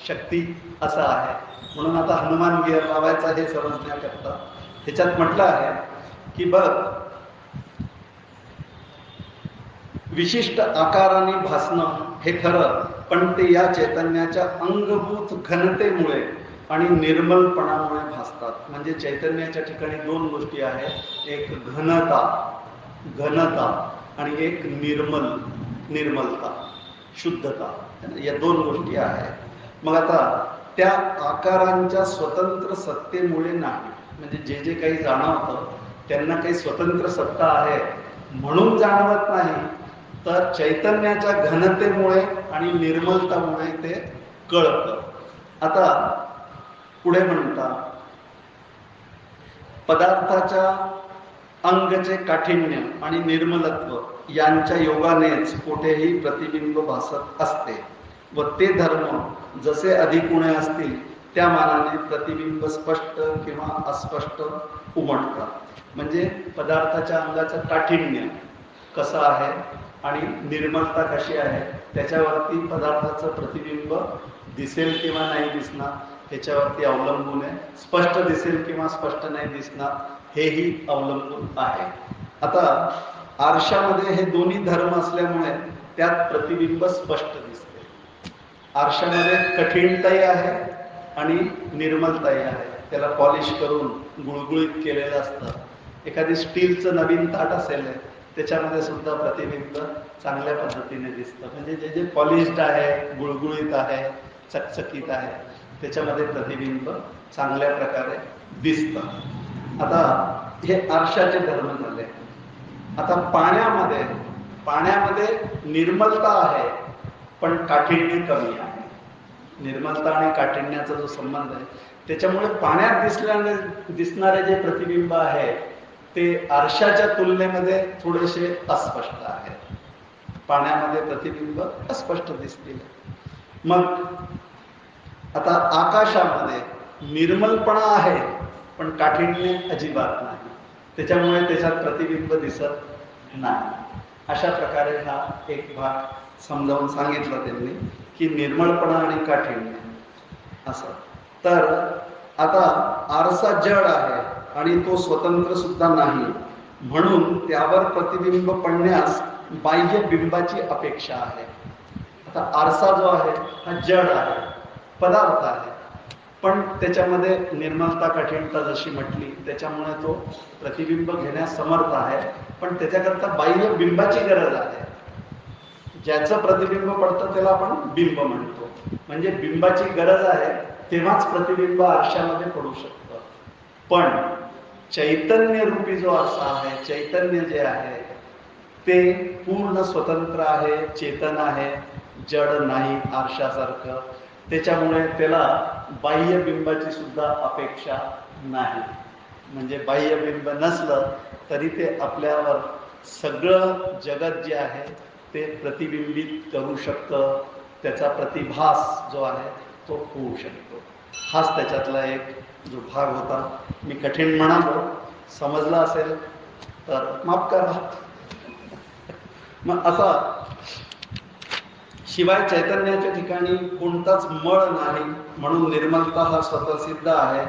शक्ती असा आहे, म्हणून आता हनुमान गिअर लावायचा हे समजण्याकरता ह्याच्यात म्हटलं आहे की बघ, विशिष्ट आकाराने भासणं हे खरं, पण ते या चैतन्याच्या अंगभूत घनतेमुळे आणि निर्मलपणामुळे भासतात. म्हणजे चैतन्याच्या ठिकाणी दोन गोष्टी आहेत, एक घनता आणि एक निर्मलता, शुद्धता. या दोन गोष्टी आहेत. मग आता त्या आकारांच्या स्वतंत्र सत्तेमुळे नाही, म्हणजे जे जे काही जाणवतं त्यांना काही स्वतंत्र सत्ता आहे म्हणून जाणवत नाही, तर चैतन्याच्या घनतेमुळे आणि निर्मलतामुळे ते कळतं. आता पुढे म्हणतात, पदार्थाच्या अंगचे काठिण्य आणि निर्मलत्व यांच्या योगानेच कुठेही प्रतिबिंब भासत असते व ते धर्म जसे अधिक उणे असतील त्या मानाने प्रतिबिंब स्पष्ट किंवा अस्पष्ट उमटतात. म्हणजे पदार्थाच्या अंगाचं काठिण्य कसं आहे आणि निर्मलता कशी आहे त्याच्यावरती पदार्थाचं प्रतिबिंब दिसेल किंवा नाही दिसणार ह्याच्यावरती अवलंबून आहे. स्पष्ट दिसेल किंवा स्पष्ट नाही दिसणार हेही अवलंबून आहे. आता आरशामध्ये हे दोन्ही धर्म असल्यामुळे त्यात प्रतिबिंब स्पष्ट दिसते. आरशामध्ये कठीणताही आहे आणि निर्मलताही आहे. त्याला पॉलिश करून गुळगुळीत केलेलं असतं. एखादी स्टीलचं नवीन ताट असेल त्याच्यामध्ये सुद्धा प्रतिबिंब चांगल्या पद्धतीने दिसतं. म्हणजे जे जे पॉलिश्ड आहे, गुळगुळीत आहे, चकचकीत आहे त्याच्यामध्ये प्रतिबिंब चांगल्या प्रकारे दिसतं. आता हे आरशाचे धर्म झाले. आता पाण्यामध्ये निर्मलता आहे पण काठिण्य कमी आहे. निर्मलता आणि काठिण्याचा जो संबंध आहे त्याच्यामुळे पाण्यात दिसणारे जे प्रतिबिंब आहे ते आरशाच्या तुलनेमध्ये थोडेसे अस्पष्ट आहेत. पाण्यामध्ये प्रतिबिंब अस्पष्ट दिसतील. मग आता आकाशामध्ये निर्मलपणा आहे पण काठिण्य अजिबात नाही. त्याच्यामुळे त्याच्यात प्रतिबिंब दिसत नाही. अशा प्रकारे हा एक भाग समजावून सांगितला त्यांनी की निर्मळपणा आणि काठिण्य असं. तर आता आरसा जड आहे आणि तो स्वतंत्र सुद्धा नाही म्हणून त्यावर प्रतिबिंब पडण्यास बाह्य बिंबाची अपेक्षा आहे. आता आरसा जो आहे हा जड आहे, पदार्थ आहे, पण त्याच्यामध्ये निर्मलता काठिण्यता जशी म्हटली त्याच्यामुळे तो प्रतिबिंब घेण्यास समर्थ आहे. पण त्याच्याकरता बाह्य बिंबाची गरज आहे. ज्याचं प्रतिबिंब पडतं त्याला आपण बिंब म्हणतो. म्हणजे बिंबाची गरज आहे तेव्हाच प्रतिबिंब आरशामध्ये पडू शकतं. पण चैतन्य रूपी जो आरसा आहे, चैतन्य जे आहे ते पूर्ण स्वतंत्र आहे, चेतन आहे, जड नाही आरशासारखं. त्याच्यामुळे त्याला बाह्य बिंबाची सुद्धा अपेक्षा नाही. म्हणजे बाह्य बिंब नसलं तरी ते आपल्यावर सगळं जगत जे आहे ते प्रतिबिंबित करू शकतं. त्याचा प्रतिभास जो आहे तो होऊ शकतो. हाच त्याच्यातला एक जो भाग होता. मी कठीण म्हणालो, समजला असेल तर माफ करा. मग असा शिवाय चैतन्याच्या ठिकाणी कोणताच मळ नाही म्हणून निर्मलता हा स्वतः सिद्ध आहे.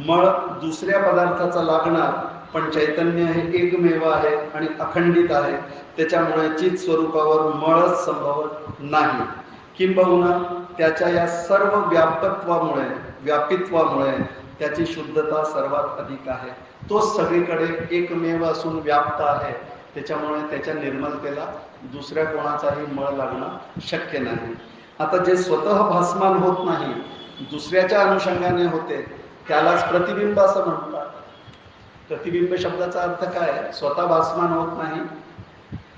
मळ दुसऱ्या पदार्थाचा लागणार पण चैतन्य हे एकमेव आहे आणि अखंडित आहे. त्याच्यामुळे चित स्वरूपावर मळच संभवत नाही. किंबहुना त्याच्या या सर्व व्यापित्वामुळे त्याची शुद्धता सर्वात अधिक आहे. तो सगळीकडे एकमेव असून व्याप्त आहे. त्याच्यामुळे त्याच्या निर्मलतेला दुसऱ्या कोणाचाही मळ लागणं शक्य नाही. आता जे स्वतः भासमान होत नाही, दुसऱ्याच्या अनुषंगाने होते त्यालाच प्रतिबिंब असं म्हणतात. प्रतिबिंब शब्दाचा अर्थ काय? स्वतः भासमान होत नाही,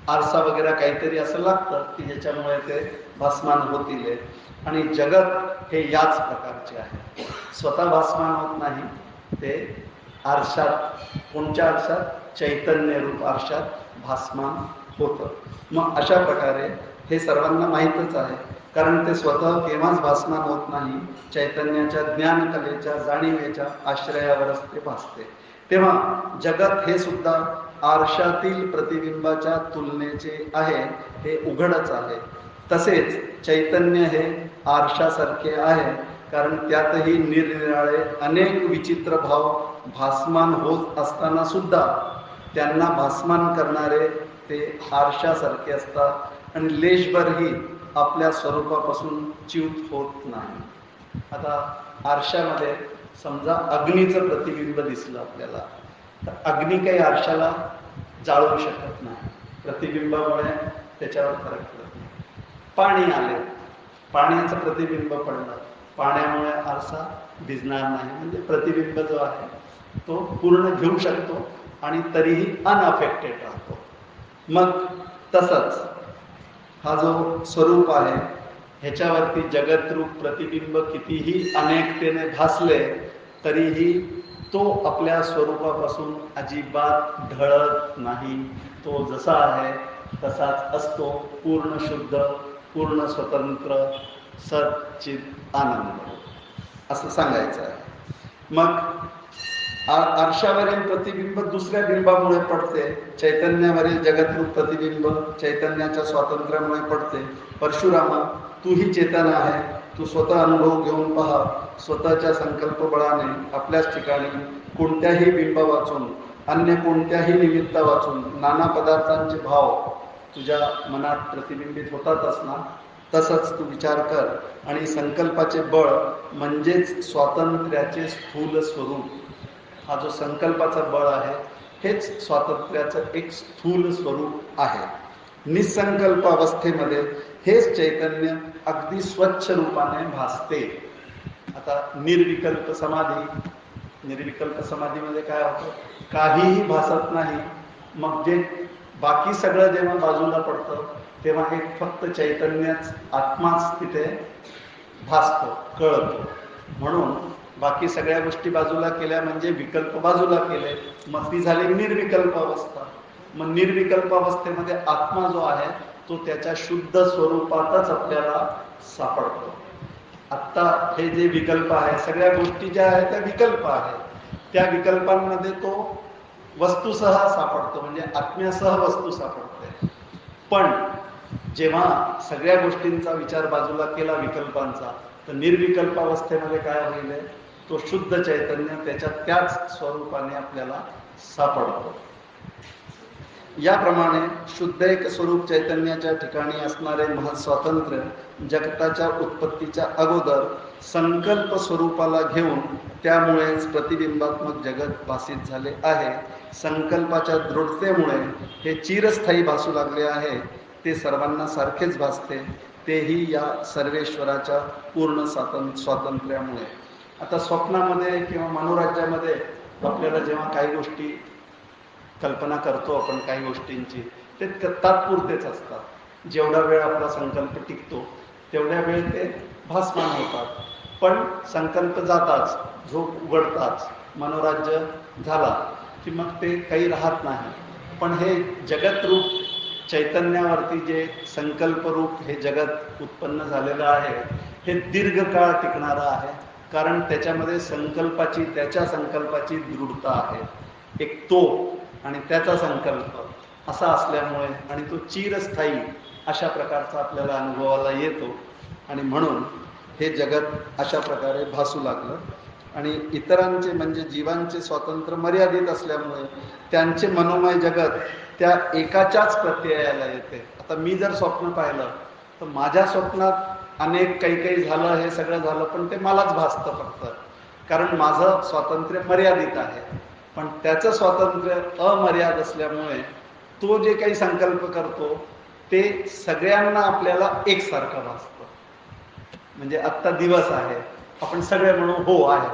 आरसा वगैरे काहीतरी असं लागतं की ज्याच्यामुळे ते भासमान होतील. आणि जगत हे याच प्रकारचे आहे. स्वतः भासमान होत नाही, ते आरशात, कोणत्या आरशात? चैतन्य रूप आरशात भासमान होतं. मग अशा प्रकारे हे सर्वांना माहीतच आहे. कारण ते स्वतः केव्हाच भासमान होत नाही. चैतन्याच्या ज्ञानकलेच्या जाणीवेच्या आश्रयावरच ते भासते. तेव्हा जगत हे सुद्धा आरशातील प्रतिबिंबाच्या तुलनेचे आहे, हे उघडच आहे. तसेच चैतन्य हे आरशासारखे आहे, कारण त्यातही निरनिराळे अनेक विचित्र भाव भासमान होत असताना सुद्धा त्यांना भासमान करणारे ते आरशासारखे असतात आणि लेशभरही आपल्या स्वरूपापासून च्युत होत नाही. आता आरशामध्ये समजा अग्नीचं प्रतिबिंब दिसलं आपल्याला, तर अग्नी काही आरशाला जाळू शकत नाही. प्रतिबिंबामुळे त्याच्यावर फरक पडत नाही. पाणी आले, पाण्याचं प्रतिबिंब पडलं, पाण्यामुळे आरसा भिजणार नाही. म्हणजे प्रतिबिंब जो आहे तो पूर्ण घेऊ शकतो आणि तरीही अनअफेक्टेड राहतो. मग तसंच हा जो स्वरूप आहे ह्याच्यावरती जगतरूप प्रतिबिंब कितीही अनेकतेने भासले तरीही तो आपल्या स्वरूपापासून अजिबात ढळत नाही. तो जसा आहे तसाच असतो, पूर्ण शुद्ध, पूर्ण स्वतंत्र, सच्चित आनंद असं सांगायचं आहे. मग आरशावरील प्रतिबिंब दुसऱ्या बिंबामुळे पडते. चैतन्यावरील जगतरूप प्रतिबिंब चैतन्याच्या स्वातंत्र्यामुळे पडते. परशुरामा, तूही चेतन आहे, तू स्वतः अनुभव घेऊन पहा. स्वतःच्या संकल्प बळाने आपल्याच ठिकाणी कोणत्याही बिंब वाचून, अन्य कोणत्याही निमित्त वाचून नाना पदार्थांचे भाव तुझ्या मनात प्रतिबिंबित होतातच ना. तसंच तू विचार कर आणि संकल्पाचे बळ म्हणजेच स्वातंत्र्याचे स्थूल स्वरूप, हा जो संकल्पाचा बळ आहे हेच स्वातंत्र्याचं एक स्थूल स्वरूप आहे. निसंकल्प अवस्थेमध्ये हेच चैतन्य अगदी स्वच्छ रूपाने भासते. आता निर्विकल्प समाधीमध्ये काय होतं, काहीही भासत नाही. मग जे बाकी सगळं जेव्हा बाजूला पडतं तेव्हा एक फक्त चैतन्यच, आत्माच तिथे भासतो, कळतो. म्हणून बाकी सगळ्या गोष्टी बाजूला केल्या म्हणजे विकल्प बाजूला केले, मग ती झाली निर्विकल्प अवस्था. मग निर्विकल्प अवस्थेमध्ये आत्मा जो आहे तो त्याच्या शुद्ध स्वरूपातच आपल्याला सापडतो. आत्ता हे जे विकल्प आहे, सगळ्या गोष्टी ज्या आहेत त्या विकल्प आहेत. त्या विकल्पांमध्ये तो वस्तूसह सापडतो, म्हणजे आत्म्यासह वस्तू सापडते. पण जेव्हा सगळ्या गोष्टींचा विचार बाजूला केला विकल्पांचा, तर निर्विकल्प अवस्थेमध्ये काय होईल, तो शुद्ध चैतन्य त्याच्या त्याच स्वरूपाने आपल्याला सापडतो. याप्रमाणे शुद्ध एक स्वरूप चैतन्याच्या ठिकाणी असणारे महत्स्वातंत्र्य जगताच्या उत्पत्तीच्या अगोदर संकल्प स्वरूपाला घेऊन त्यामुळेच प्रतिबिंबात्मक जगत भासित झाले आहे. संकल्पाच्या दृढतेमुळे हे चिरस्थायी भासू लागले आहे. ते सर्वांना सारखेच भासते, तेही या सर्वेश्वराच्या पूर्ण स्वातंत्र्यामुळे. आता स्वप्नामध्ये किंवा मनोराज्यामध्ये आपल्याला जेव्हा काही गोष्टी कल्पना करतो आपण काही गोष्टींची, ते तात्पुरतेच असतात. जेवढा वेळ आपला संकल्प टिकतो तेवढ्या वेळ ते भासमान होतात. पण संकल्प जाताच, झोप उघडताच, मनोराज्य झाला की मग ते काही राहत नाही. पण हे जगतरूप चैतन्यावरती जे संकल्परूप हे जगत उत्पन्न झालेलं आहे हे दीर्घकाळ टिकणारं आहे. कारण त्याच्यामध्ये संकल्पाची, त्याच्या संकल्पाची दृढता आहे. एक तो आणि त्याचा संकल्प असा असल्यामुळे, आणि तो चिरस्थायी अशा प्रकारचा आपल्याला अनुभवाला येतो. आणि म्हणून हे जगत अशा प्रकारे भासू लागलं. आणि इतरांचे म्हणजे जीवांचे स्वातंत्र्य मर्यादित असल्यामुळे त्यांचे मनोमय जगत त्या एकाच्याच प्रत्ययाला येते. आता मी जर स्वप्न पाहिलं तर माझ्या स्वप्नात अनेक काही झालं, हे सगळं झालं, पण ते मलाच भासतं फक्त, कारण माझं स्वातंत्र्य मर्यादित आहे. पण त्याचं स्वातंत्र्य अमर्याद असल्यामुळे तो जे काही संकल्प करतो ते सगळ्यांना आपल्याला एकसारखं भासतं. म्हणजे आत्ता दिवस आहे, आपण सगळे म्हणू हो आहे,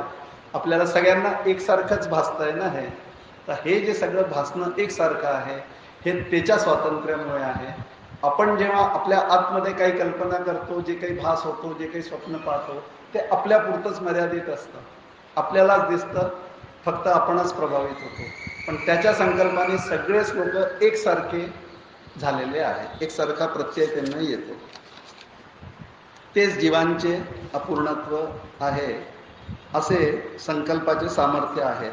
आपल्याला सगळ्यांना एकसारखंच भासतंय ना हे. तर हे जे सगळं भासणं एकसारखं आहे हे त्याच्या स्वातंत्र्यामुळे आहे. आपण जेव्हा आपल्या आतमध्ये काही कल्पना करतो, जे काही भास होतो, जे काही स्वप्न पाहतो, ते आपल्यापुरतंच मर्यादित असतं, आपल्यालाच दिसतं, फक्त आपणच प्रभावित होतो. पण त्याच्या संकल्पाने सगळेच लोक एकसारखे झालेले आहेत, एकसारखा प्रत्यय त्यांना येतो. तेच जीवांचे अपूर्णत्व आहे, असे संकल्पाचे सामर्थ्य आहे.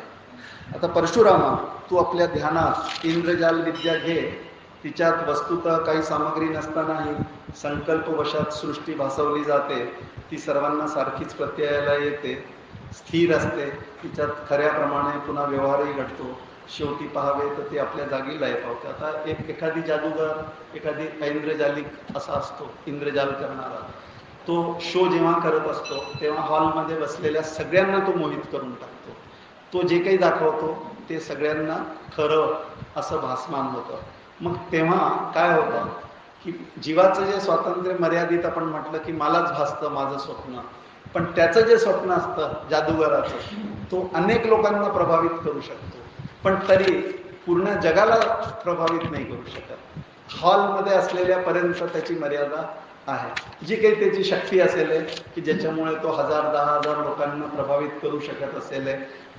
आता परशुरामा, तू आपल्या ध्यानात इंद्रजाल विद्या घे. तिच्यात वस्तुतः काही सामग्री नसतानाही संकल्पवशात सृष्टी भासवली जाते. ती सर्वांना सारखीच प्रत्ययाला येते, स्थिर असते. तिच्यात खऱ्याप्रमाणे पुन्हा व्यवहारही घडतो. शेवटी पाहावे तर ती आपल्या जागी लय पावते. आता एखादी जादूगार, एखादी ऐंद्रजालिक असा असतो, इंद्रजाल करणारा, तो शो जेव्हा करत असतो तेव्हा हॉलमध्ये बसलेल्या सगळ्यांना तो मोहित करून टाकतो. तो जे काही दाखवतो ते सगळ्यांना खरं असं भासमान होतं. मग तेव्हा काय होतं की जीवाचं जे स्वातंत्र्य मर्यादित, आपण म्हटलं की मलाच भासतं माझं स्वप्न, पण त्याचं जे स्वप्न असतं जादूगाराचं, तो अनेक लोकांना प्रभावित करू शकतो, पण तरी पूर्ण जगाला प्रभावित नाही करू शकत. हॉलमध्ये असलेल्यापर्यंत त्याची मर्यादा आहे, जी काही त्याची शक्ती असेल की ज्याच्यामुळे तो 1000-10,000 लोकांना प्रभावित करू शकत असेल,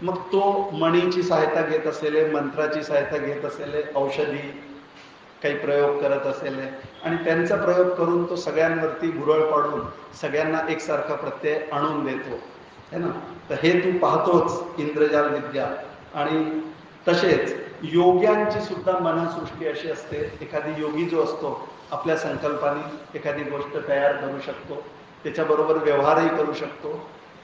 मग तो मणीची सहायता घेत असेल, मंत्राची सहायता घेत असेल, औषधी काही प्रयोग करत असेल आणि त्यांचा प्रयोग करून तो सगळ्यांवरती भुरळ पाडून सगळ्यांना एकसारखा प्रत्यय आणून देतो है ना. तर हे तू पाहतोच इंद्रजाल विद्या. आणि तसेच योग्यांची सुद्धा मनसृष्टी अशी असते, एखादी योगी जो असतो आपल्या संकल्पाने एखादी गोष्ट तयार करू शकतो, त्याच्याबरोबर व्यवहारही करू शकतो,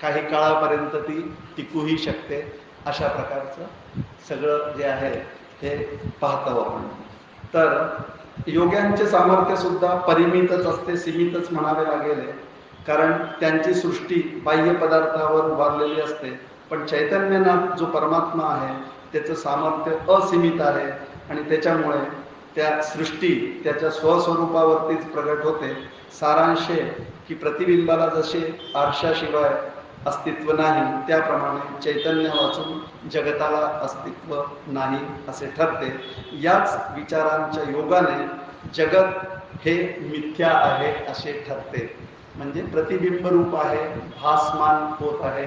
काही काळापर्यंत ती टिकूही शकते. अशा प्रकारचं सगळं जे आहे हे पाहतो आपण. तर योग्यांचे सामर्थ्य सुद्धा परिमितच असते, सीमितच म्हणावे लागेल, कारण त्यांची सृष्टी बाह्य पदार्थावर उभारलेली असते. पण चैतन्यनाथ जो परमात्मा आहे त्याचं सामर्थ्य असीमित आहे आणि त्याच्यामुळे त्या सृष्टी त्याच्या स्वस्वरूपावरतीच प्रगट होते. सारांशे की प्रतिबिंबाला जसे आरशाशिवाय अस्तित्व नाही, त्याप्रमाणे चैतन्य वाचून जगताला अस्तित्व नाही असे ठरते. याच विचारांच्या योगाने जगत हे मिथ्या आहे असे ठरते, म्हणजे प्रतिबिंब रूप आहे, भासमान होत आहे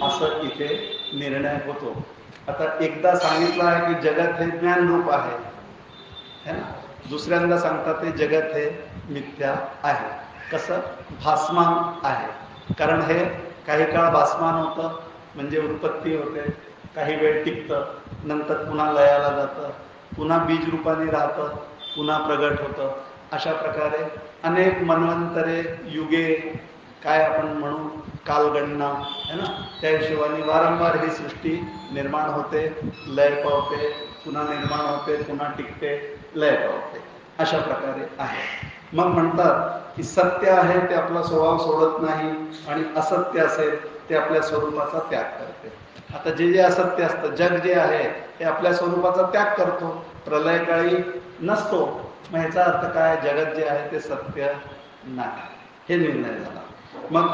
असं इथे निर्णय होतो. आता एकदा सांगितलं आहे की जगत हे ज्ञान रूप आहे है ना, दुसऱ्यांदा सांगतात ते जगत हे मिथ्या आहे. कसं? भासमान आहे, कारण हे काही काळ भासमान होतं म्हणजे उत्पत्ती होते, काही वेळ टिकतं, नंतर पुन्हा लयाला जातं, पुन्हा बीज रूपाने राहतं, पुन्हा प्रगट होतं. अशा प्रकारे अनेक मन्वंतरे, युगे, काय आपण म्हणू कालगणना है ना, त्या हिशोबाने वारंवार ही सृष्टी निर्माण होते, लय पावते, पुन्हा निर्माण होते, पुन्हा टिकते, लय पावते. अशा प्रकारे आहे. मग म्हणतात की सत्य आहे ते आपला स्वभाव सोडत नाही आणि असत्य असेल ते आपल्या स्वरूपाचा त्याग करते. आता जे जे असत्य असतं, जग जे आहे ते आपल्या स्वरूपाचा त्याग करतो, प्रलयकाळी नसतो. मग ह्याचा अर्थ काय? जगत जे आहे ते सत्य नाही, हे निर्णय झाला. मग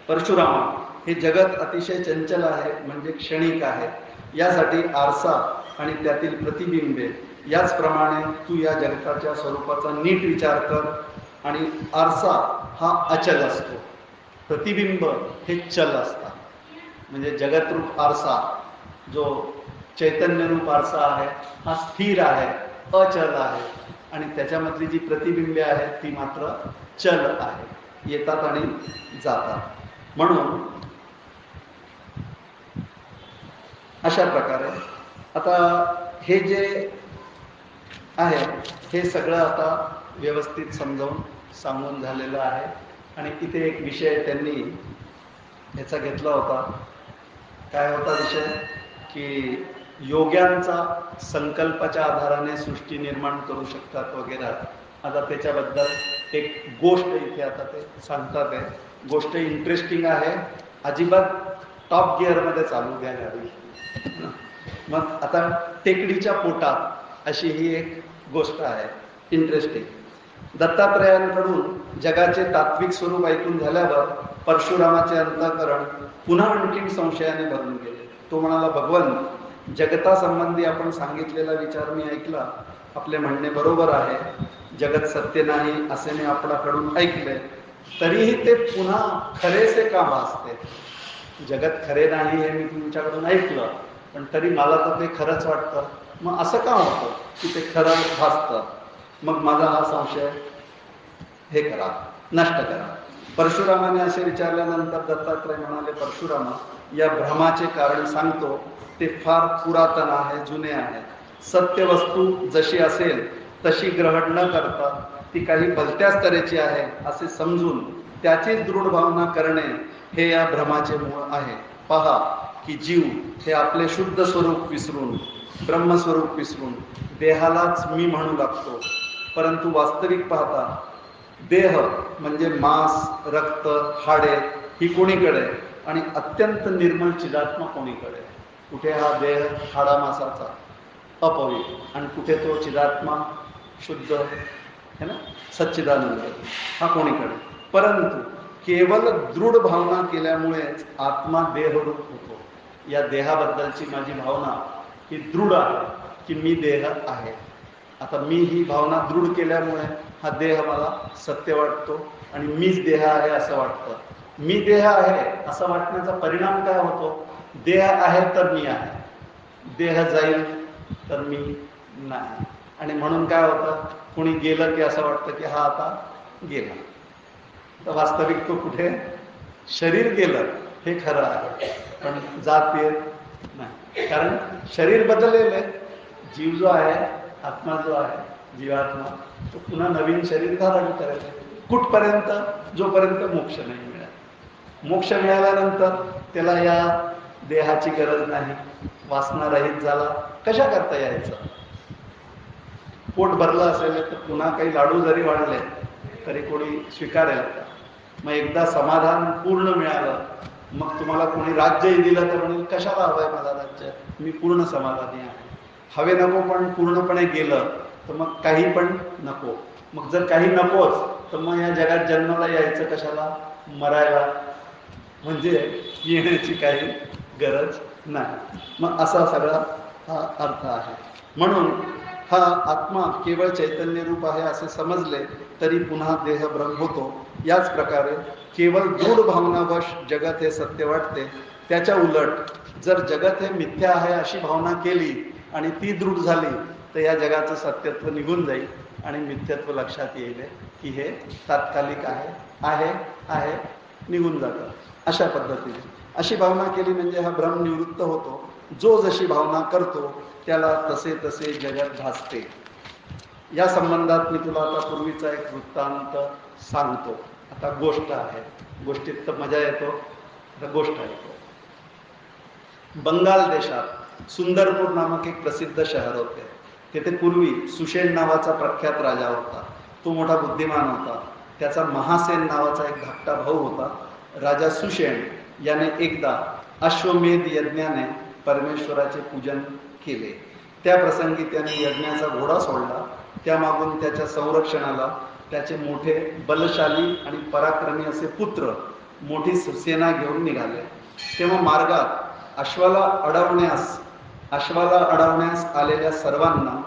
परशुरामा, हे जगत अतिशय चंचल आहे, म्हणजे क्षणिक आहे, यासाठी आरसा आणि त्यातील प्रतिबिंबे, याचप्रमाणे तू या जगताच्या स्वरूपाचा नीट विचार कर. आणि आरसा हा अचल असतो, प्रतिबिंब हे चल असतात. म्हणजे जगतरूप आरसा, जो चैतन्य रूप आरसा आहे, हा स्थिर आहे, अचल आहे, आणि त्याच्यामधली जी प्रतिबिंबे आहेत ती मात्र चल आहे, येतात आणि जातात. म्हणून अशा प्रकारे आता हे जे आहे हे सगळं आता व्यवस्थित समजावून सांगून झालेलं आहे. आणि इथे एक विषय त्यांनी ह्याचा घेतला होता. काय होता विषय? की योग्यांचा संकल्पाच्या आधाराने सृष्टी निर्माण करू शकतात वगैरे. आता त्याच्याबद्दल एक गोष्ट इथे आता ते सांगतात आहे. गोष्ट इंटरेस्टिंग आहे, अजिबात टॉप गिअरमध्ये चालू द्या गाडी. मग आता टेकडीच्या पोटात अशी ही एक गोष्ट आहे इंटरेस्टिंग. दत्तात्रयांकडून जगाचे तात्विक स्वरूप ऐकून झाल्यावर परशुरामाचे अंतःकरण पुन्हा आणखीन संशयाने भरून गेले. तो म्हणाला, भगवन, जगतासंबंधी आपण सांगितलेला विचार मी ऐकला, आपले म्हणणे बरोबर आहे, जगत सत्य नाही असे मी आपणाकडून ऐकले, तरीही ते पुन्हा खरेसे का भासते? जगत खरे नाही हे मी तुमच्याकडून ऐकलं, पण तरी मला तर ते खरंच वाटतं. मग असं का होतं की ते खरं भासतं? मग माझा हा संशय हे करा, नष्ट करा. परशुरामाने असे विचारल्यानंतर दत्तात्रय म्हणाले, परशुरामा, या भ्रमाचे कारण सांगतो. ते फार पुरातन आहे, जुने आहे. सत्य वस्तू जशी असेल तशी ग्रहण न करता ती काही भलत्याच तऱ्हेची आहे असे समजून त्याचीच दृढ भावना करणे हे या भ्रमाचे मूळ आहे. पहा की जीव हे आपले शुद्ध स्वरूप विसरून, ब्रह्मस्वरूप विसरून देहालाच मी म्हणू लागतो. परंतु वास्तविक पाहता देह म्हणजे मांस, रक्त, हाडे ही कोणीकडे आणि अत्यंत निर्मळ चिदात्मा कोणीकडे? कुठे हा देह हाडा मासाचा अपवित्र आणि कुठे तो चिदात्मा शुद्ध है ना, सच्चिदानंद, हा कोणीकडे? परंतु केवळ दृढ भावना केल्यामुळेच आत्मा देहरूप होतो. या देहाबद्दलची माझी भावना ही दृढ आहे की मी देह आहे. आता मी ही भावना दृढ केल्यामुळे हा देह मला सत्य वाटतो आणि मीच देह आहे असं वाटतं. मी देह आहे असं वाटण्याचा परिणाम काय होतो? देह आहे तर मी आहे, देह जाईल तर मी नाही. आणि म्हणून काय होतं, कोणी गेलं की असं वाटतं की हा आता गेला. तर वास्तविक तो कुठे, शरीर गेलं हे खरं आहे, पण जात येत नाही. कारण शरीर बदललेलं आहे. जीव जो आहे, आत्मा जो आहे, जीवात्मा, तो पुन्हा नवीन शरीर धारण करेल. कुठपर्यंत? जोपर्यंत मोक्ष नाही मिळाला. मोक्ष मिळाल्यानंतर त्याला या देहाची गरज नाही, वासना रहित झाला. कशा करता यायचं? पोट भरलं असेल तर पुन्हा काही लाडू जरी वाढले तरी कोणी स्वीकारेल का? मग एकदा समाधान पूर्ण मिळालं, मग तुम्हाला कोणी राज्यही दिलं तर म्हणेल कशाला हवंय मला राज्य, मी पूर्ण समाधानी आहे. हवे नको पण पूर्णपणे गेलं तर मग काही पण नको. मग जर काही नकोच तर मग या जगात जन्माला यायचं कशाला? मरायला. म्हणजे येण्याची काही गरज नाही. मग असा सगळा हा अर्थ आहे. म्हणून हा आत्मा केवळ चैतन्य रूप आहे असे समजले तरी पुन्हा देह भ्रम होतो. याच प्रकारे केवळ दृढ भावनावश जगत हे सत्य वाटते. त्याच्या उलट जर जगत हे मिथ्या आहे अशी भावना केली आणि ती दृढ झाली तर या जगाचं सत्यत्व निघून जाईल आणि मिथ्यत्व लक्षात येईल की हे तात्कालिक आहे, आहे आहे, निघून जातं. अशा पद्धतीने अशी भावना केली म्हणजे हा भ्रम निवृत्त होतो. जो जशी भावना करतो त्याला तसे तसे जगत भासते. या संबंधात मी तुला आता पूर्वीचा एक वृत्तांत सांगतो. आता गोष्ट आहे, गोष्टीत तर मजा येतो. आता गोष्ट ऐकतो. बंगाल देशात सुंदरपूर नामक एक प्रसिद्ध शहर होते. तेथे पूर्वी सुषेण नावाचा प्रख्यात राजा होता. तो मोठा बुद्धिमान होता. त्याचा महासेन नावाचा एक धाकटा भाऊ होता. राजा सुषेण याने एकदा अश्वमेध यज्ञाने परमेश्वराचे पूजन केले. त्या प्रसंगी त्याने यज्ञाचा घोडा सोडला. त्यामागून त्याच्या संरक्षणाला त्याचे मोठे बलशाली आणि पराक्रमी असे पुत्र मोठी सेना घेऊन निघाले. तेव्हा मार्गात अश्वाला अडवण्यास आलेल्या सर्वांना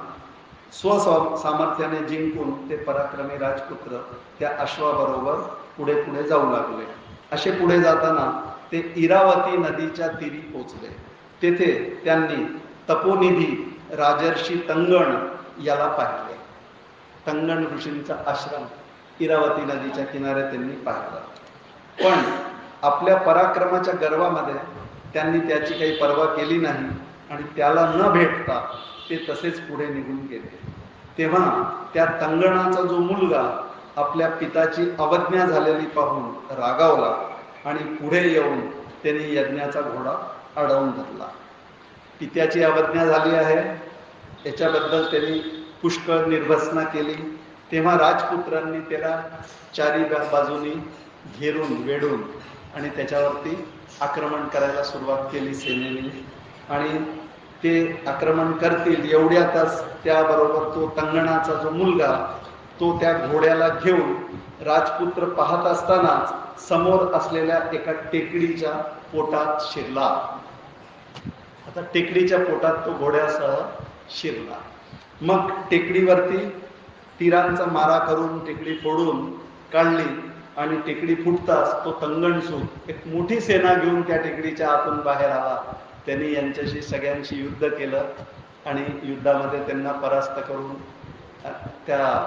स्वसामर्थ्याने जिंकून ते पराक्रमी राजपुत्र त्या अश्वाबरोबर पुढे पुढे जाऊ लागले. असे पुढे जाताना ते इरावती नदीच्या तीरी पोचले. तेथे त्यांनी तपोनिधी राजर्षी तंगण याला पाहिले. तंगण ऋषींचा आश्रम इरावती नदीच्या किनारे त्यांनी पाहिला. पण आपल्या पराक्रमाच्या गर्वामध्ये त्यांनी त्याची काही पर्वा केली नाही आणि त्याला न भेटता ते तसेच पुढे निघून गेले. तेव्हा त्या तंगणाचा जो मुलगा आपल्या पिताची अवज्ञा झालेली पाहून रागावला आणि पुढे येऊन त्यांनी यज्ञाचा घोडा अडवून धरला. पित्याची अवज्ञा झाली आहे याच्याबद्दल त्यांनी पुष्कळ निर्भसना केली. तेव्हा राजपुत्रांनी त्याला चारी बाजूनी घेरून वेढून आणि त्याच्यावरती आक्रमण करायला सुरुवात केली सेनेने. आणि ते आक्रमण करतील एवढ्यातच त्याबरोबर तो तंगणाचा जो मुलगा तो त्या घोड्याला घेऊन राजपुत्र पाहत असतानाच समोर असलेल्या एका टेकडीच्या पोटात शिरला. आता टेकडीच्या पोटात तो घोड्यासह शिरला. मग टेकडीवरती तीरांचा मारा करून टेकडी फोडून काढली आणि टेकडी फुटताच तो तंगणसूत एक मोठी सेना घेऊन त्या टेकडीच्या आतून बाहेर आला. त्यांनी यांच्याशी सगळ्यांशी युद्ध केलं आणि युद्धामध्ये त्यांना परास्त करून त्या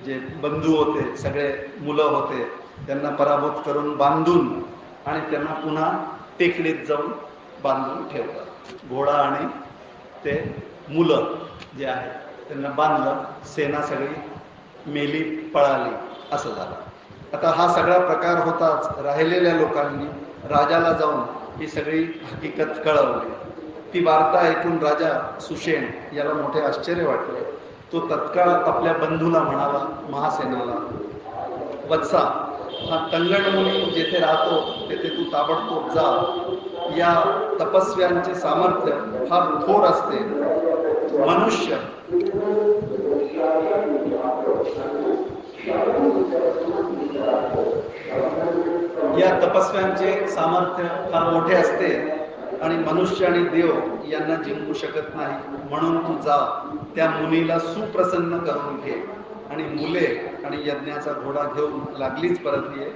जे बंधू होते, सगळे मुलं होते, त्यांना पराभूत करून बांधून आणि त्यांना पुन्हा टेकडीत जाऊन बांधून ठेवलं. घोडा आणि ते मुलं जे आहेत त्यांना बांधलं. सेना सगळी मेली, पळाली, असं झालं. आता हा सगळा प्रकार होताच राहिलेल्या लोकांनी राजाला जाऊन ही सगळी हकीकत कळवली. ती वार्ता ऐकून राजा सुषेण याला मोठे आश्चर्य वाटले. तो तत्काळ आपल्या बंधूला म्हणाला, महासेनाला, वत्सा, हा तंगण मुनी जेथे राहतो तेथे तू ताबडतोब जा. या तपस्व्यांचे सामर्थ्य फार थोर असते. मनुष्य या तपस्व्यांचे सामर्थ्य फार मोठे असते आणि मनुष्य आणि देव यांना जिंकू शकत नाही. म्हणून तू जा, त्या मुनीला सुप्रसन्न करून घे आणि मुले आणि यज्ञाचा घोडा घेऊन लागलीच परतली आहे.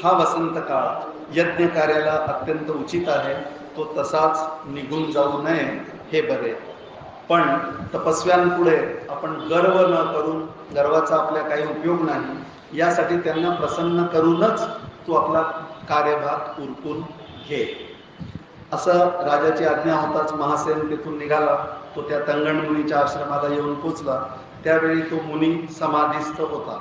हा वसंत काळ यज्ञ कार्याला अत्यंत उचित आहे. तो तसाच निघून जाऊ नये हे बरे. पण तपस्व्यांपुढे आपण गर्व न करून, गर्वाचा आपल्या काही उपयोग नाही, यासाठी त्यांना प्रसन्न करूनच तू आपला कार्यभाग उरकून घे. असं राजाची आज्ञा होताच महासेन तिथून निघाला. तो त्या तंगण मुनीच्या आश्रमाला येऊन पोचला. त्यावेळी तो मुनी समाधीस्थ होता.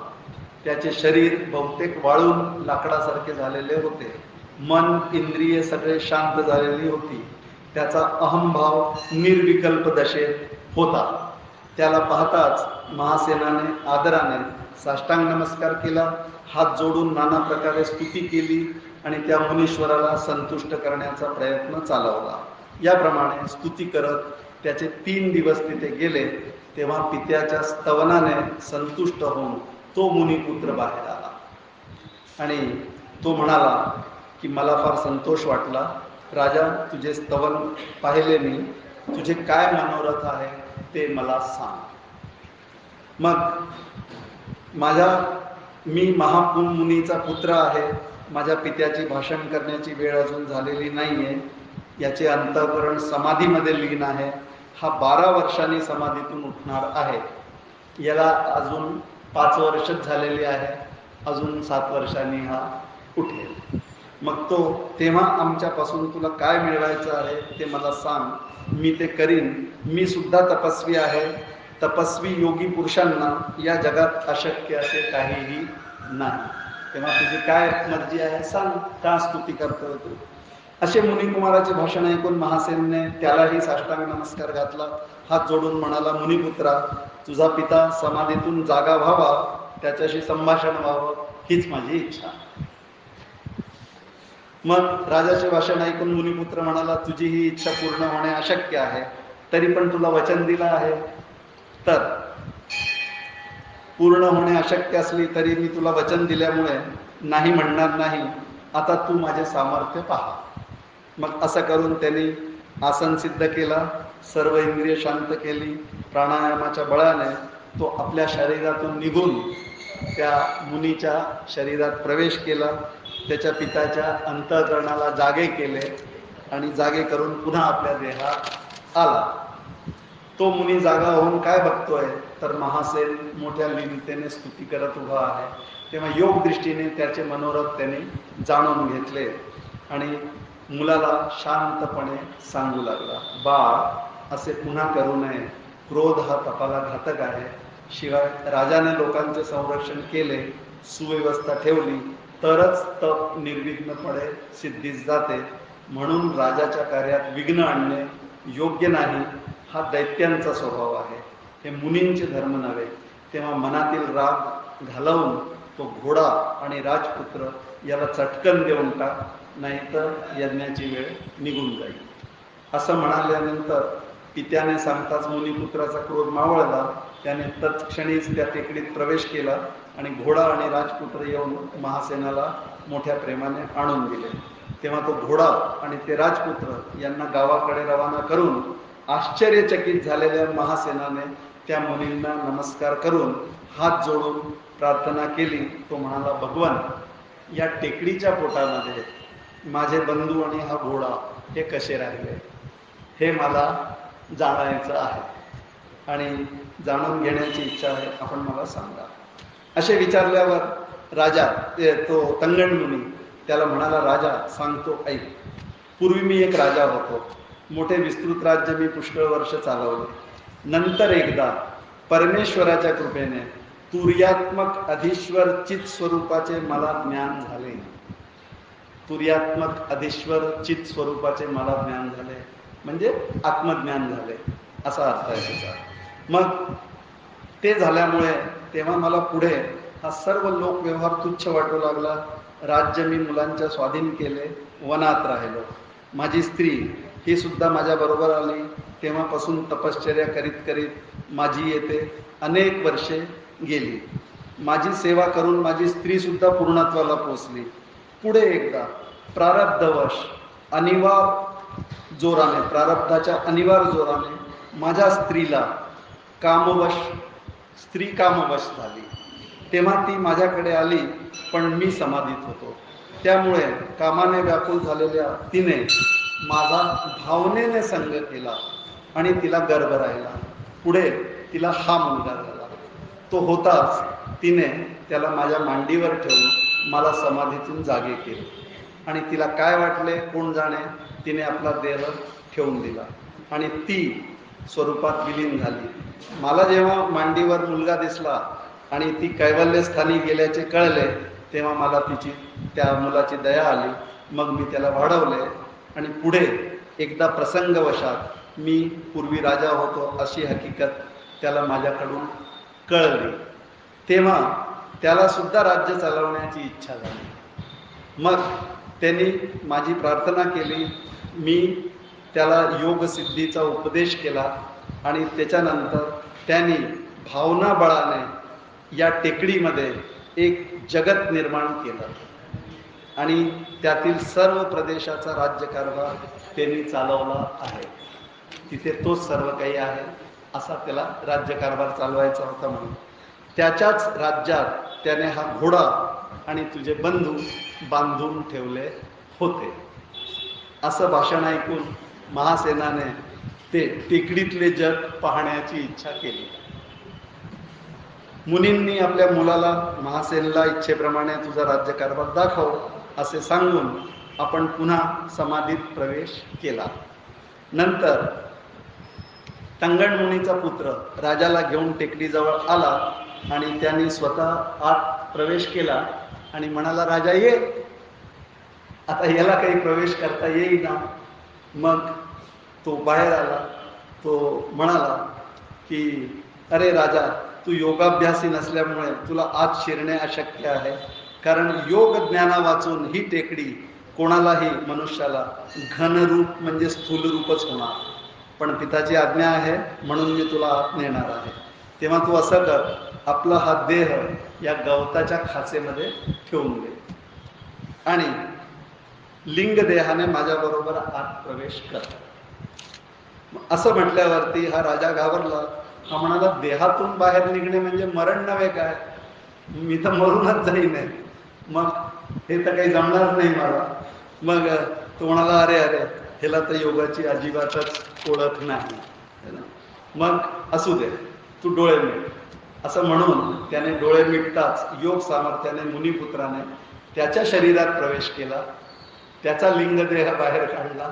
त्याचे शरीर बहुतेक वाळून लाकडासारखे झालेले होते. मन इंद्रिय सगळे शांत झालेली होती. त्याचा अहंभाव निर्विकल्प दशेत होता. त्याला पाहताच महासेनाने आदराने साष्टांग नमस्कार केला, हात जोडून नाना प्रकारे स्तुती केली आणि त्या मुनीश्वराला संतुष्ट करण्याचा प्रयत्न चालवला. याप्रमाणे स्तुती करत त्याचे 3 दिवस तिथे गेले. तेव्हा पित्याच्या स्तवनाने संतुष्ट होऊन तो मुनिपुत्र बाहेर आला आणि तो म्हणाला की मला फार संतोष वाटला. राजा, तुझे स्तवन पाहिले मी. तुझे काय मनोरथ आहे ते मला सांग. मग मी महाकुम मुनीचा पुत्र आहे. माझ्या पित्याची भाषण करण्याची वेळ अजून झालेली नाहीये. याचे अंतःकरण समाधीमध्ये लीन आहे. हा 12 वर्षांनी समाधीतून उठणार आहे. याला अजून 5 वर्षच झालेली आहे. अजून 7 वर्षांनी हा उठेल. मग तो तेव्हा आमच्यापासून तुला काय मिळवायचं आहे ते मला सांग, मी ते करीन. मी सुद्धा तपस्वी आहे. तपस्वी योगी पुरुषांना या जगात अशक्य असे काहीही नाही. तेव्हा तुझी काय मर्जी आहे सांग, का स्तुती करतोय तू. असे मुनिकुमाराचे भाषण ऐकून महासेनने त्यालाही साष्टांग नमस्कार घातला. हात जोडून म्हणाला, मुनिपुत्रा, तुझा पिता समाधीतून जागा व्हावा, त्याच्याशी संभाषण व्हावं, हीच माझी इच्छा. मग राजाचे भाषण ऐकून मुनिपुत्र म्हणाला, तुझी ही इच्छा पूर्ण होणे अशक्य आहे. तरी पण तुला वचन दिलं आहे, तर पूर्ण होणे अशक्य असली तरी मी तुला वचन दिल्यामुळे नाही म्हणणार नाही. आता तू माझे सामर्थ्य पहा. मग असं करून त्यांनी आसन सिद्ध केला, सर्व इंद्रिय शांत केली. प्राणायामाच्या बळाने तो आपल्या शरीरातून निघून त्या मुनीच्या शरीरात प्रवेश केला. त्याच्या पिताच्या अंतःकरणाला जागे केले आणि जागे करून पुन्हा आपल्या देहात आला. तो मुनी जागा होऊन काय बघतोय, तर महासेन मोठ्या लीनतेने स्तुती करत उभा आहे. तेव्हा योग दृष्टीने त्याचे मनोरथ त्याने जाणून घेतले आणि मुलाला शांतपणे सांगू लागला, बाळ, असे पुन्हा करू नये. क्रोध हा तपाला घातक आहे. शिवाय राजाने लोकांचे संरक्षण केले, सुव्यवस्था ठेवली, तरच तप निर्विघ्नपणे सिद्धीस जाते. म्हणून राजाच्या कार्यात विघ्न आणणे योग्य नाही. हा दैत्यांचा स्वभाव आहे, हे मुनींचे धर्म नव्हे. तेव्हा मनातील राग घालवून तो घोडा आणि राजपुत्र याला चटकन देऊन टाक, नाहीतर यज्ञाची वेळ निघून जाईल. असं म्हणाल्यानंतर पित्याने सांगताच मुनिपुत्राचा क्रोध मावळला. त्याने तत्क्षणीच त्या टेकडीत प्रवेश केला आणि घोडा आणि राजपुत्र येऊन महासेनाला मोठ्या प्रेमाने आणून दिले. तेव्हा तो घोडा आणि ते राजपुत्र यांना गावाकडे रवाना करून आश्चर्यचकित झालेल्या महासेनाने त्या मुलींना नमस्कार करून हात जोडून प्रार्थना केली. तो म्हणाला, भगवान, या टेकडीच्या पोटामध्ये माझे बंधू आणि हा घोडा हे कसे राहिले, हे मला जाणायचं आहे आणि जाणून घेण्याची इच्छा आहे. आपण मला सांगा. असे विचारल्यावर राजा, तो तंगण मुनी त्याला म्हणाला, राजा, सांगतो ऐक. पूर्वी मी एक राजा होतो. मोठे विस्तृत राज्य मी पुष्कळ वर्ष चालवले. नंतर एकदा परमेश्वराच्या कृपेने तुर्यात्मक अधीश्वर चित स्वरूपाचे मला ज्ञान झाले. तुर्यात्मक अधीश्वर चित स्वरूपाचे मला ज्ञान झाले म्हणजे आत्मज्ञान झाले असा अर्थ आहे त्याचा. मग ते झाल्यामुळे तेव्हा मला पुढे हा सर्व लोक व्यवहार तुच्छ वाटू लागला. राज्य मी मुलांच्या स्वाधीन केले, वनात राहिलो. माझी स्त्री ही सुद्धा माझ्या बरोबर आली. तेव्हापासून तपश्चर्या करीत करीत माझी येथे अनेक वर्षे गेली. माझी सेवा करून माझी स्त्री सुद्धा पूर्णत्वाला पोचली. पुढे एकदा प्रारब्धवश अनिवार्य जोराने, प्रारब्धाच्या अनिवार्य जोराने माझ्या स्त्री कामवश झाली तेव्हा ती माझ्याकडे आली, पण मी समाधीत होतो. त्यामुळे कामाने व्याकुल झालेल्या तिने माझा भावनेने संग केला आणि तिला गर्भ राहिला. पुढे तिला हा मुलगा झाला. तो होताच तिने त्याला माझ्या मांडीवर ठेवून मला समाधीतून जागे केले. आणि तिला काय वाटले कोण जाणे, तिने आपला देह ठेवून दिला आणि ती स्वरूपात विलीन झाली. मला जेव्हा मांडीवर मुलगा दिसला आणि ती कैवल्यस्थानी गेल्याचे कळले, तेव्हा मला त्या मुलाची दया आली. मग मी त्याला वाढवले आणि पुढे एकदा प्रसंगवशात मी पूर्वी राजा होतो अशी हकीकत त्याला माझ्याकडून कळली. तेव्हा त्याला सुद्धा राज्य चालवण्याची इच्छा झाली. मग त्यांनी माझी प्रार्थना केली. मी त्याला योग सिद्धीचा उपदेश केला आणि त्याच्यानंतर त्यांनी भावना बळाने या टेकडीमध्ये एक जगत निर्माण केलं आणि त्यातील सर्व प्रदेशाचा राज्यकारभार त्यांनी चालवला आहे. तिथे तोच सर्व काही आहे असा त्याला राज्यकारभार चालवायचा होता. म्हणून त्याच्याच राज्यात त्याने हा घोडा आणि तुझे बंधू बांधून ठेवले होते. असं भाषण ऐकून महासेनाने ते टेकडीतले जग पाहण्याची इच्छा केली. मुनींनी आपल्या मुलाला महासेनला इच्छेप्रमाणे तुझा राज्यकारभार दाखव असे सांगून आपण पुन्हा समाधीत प्रवेश केला. नंतर तंगण मुनीचा पुत्र राजाला घेऊन टेकडीजवळ आला आणि त्यांनी स्वतः आत प्रवेश केला आणि म्हणाला, राजा ये. आता याला काही प्रवेश करता येईना. मग तो बाहेर आला. तो म्हणाला की अरे राजा, तू योगाभ्यासी नसल्यामुळे तुला आत शिरणे अशक्य आहे, कारण योग ज्ञाना वाचून ही टेकडी कोणालाही मनुष्याला घनरूप म्हणजे स्थूल रूपच होणार. पण पिताची आज्ञा आहे म्हणून मी तुला आत नेणार आहे. तेव्हा तू असं कर, आपला हा देह या गवताच्या खाचेमध्ये ठेवून दे आणि लिंग देहाने माझ्याबरोबर आत प्रवेश कर. असं म्हटल्यावरती हा राजा घाबरला. हा म्हणाला, देहातून बाहेर निघणे म्हणजे मरण नव्हे काय, मी तर मरूनच जाईन. मग हे तर काही जमणार नाही मला. मग तो म्हणाला, अरे अरे, ह्याला तर योगाची अजिबातच ओळख नाही. मग असू दे, तू डोळे मिट. असं म्हणून त्याने डोळे मिटताच योग सामर्थ्याने मुनिपुत्राने त्याच्या शरीरात प्रवेश केला. त्याचा लिंगदेह बाहेर काढला,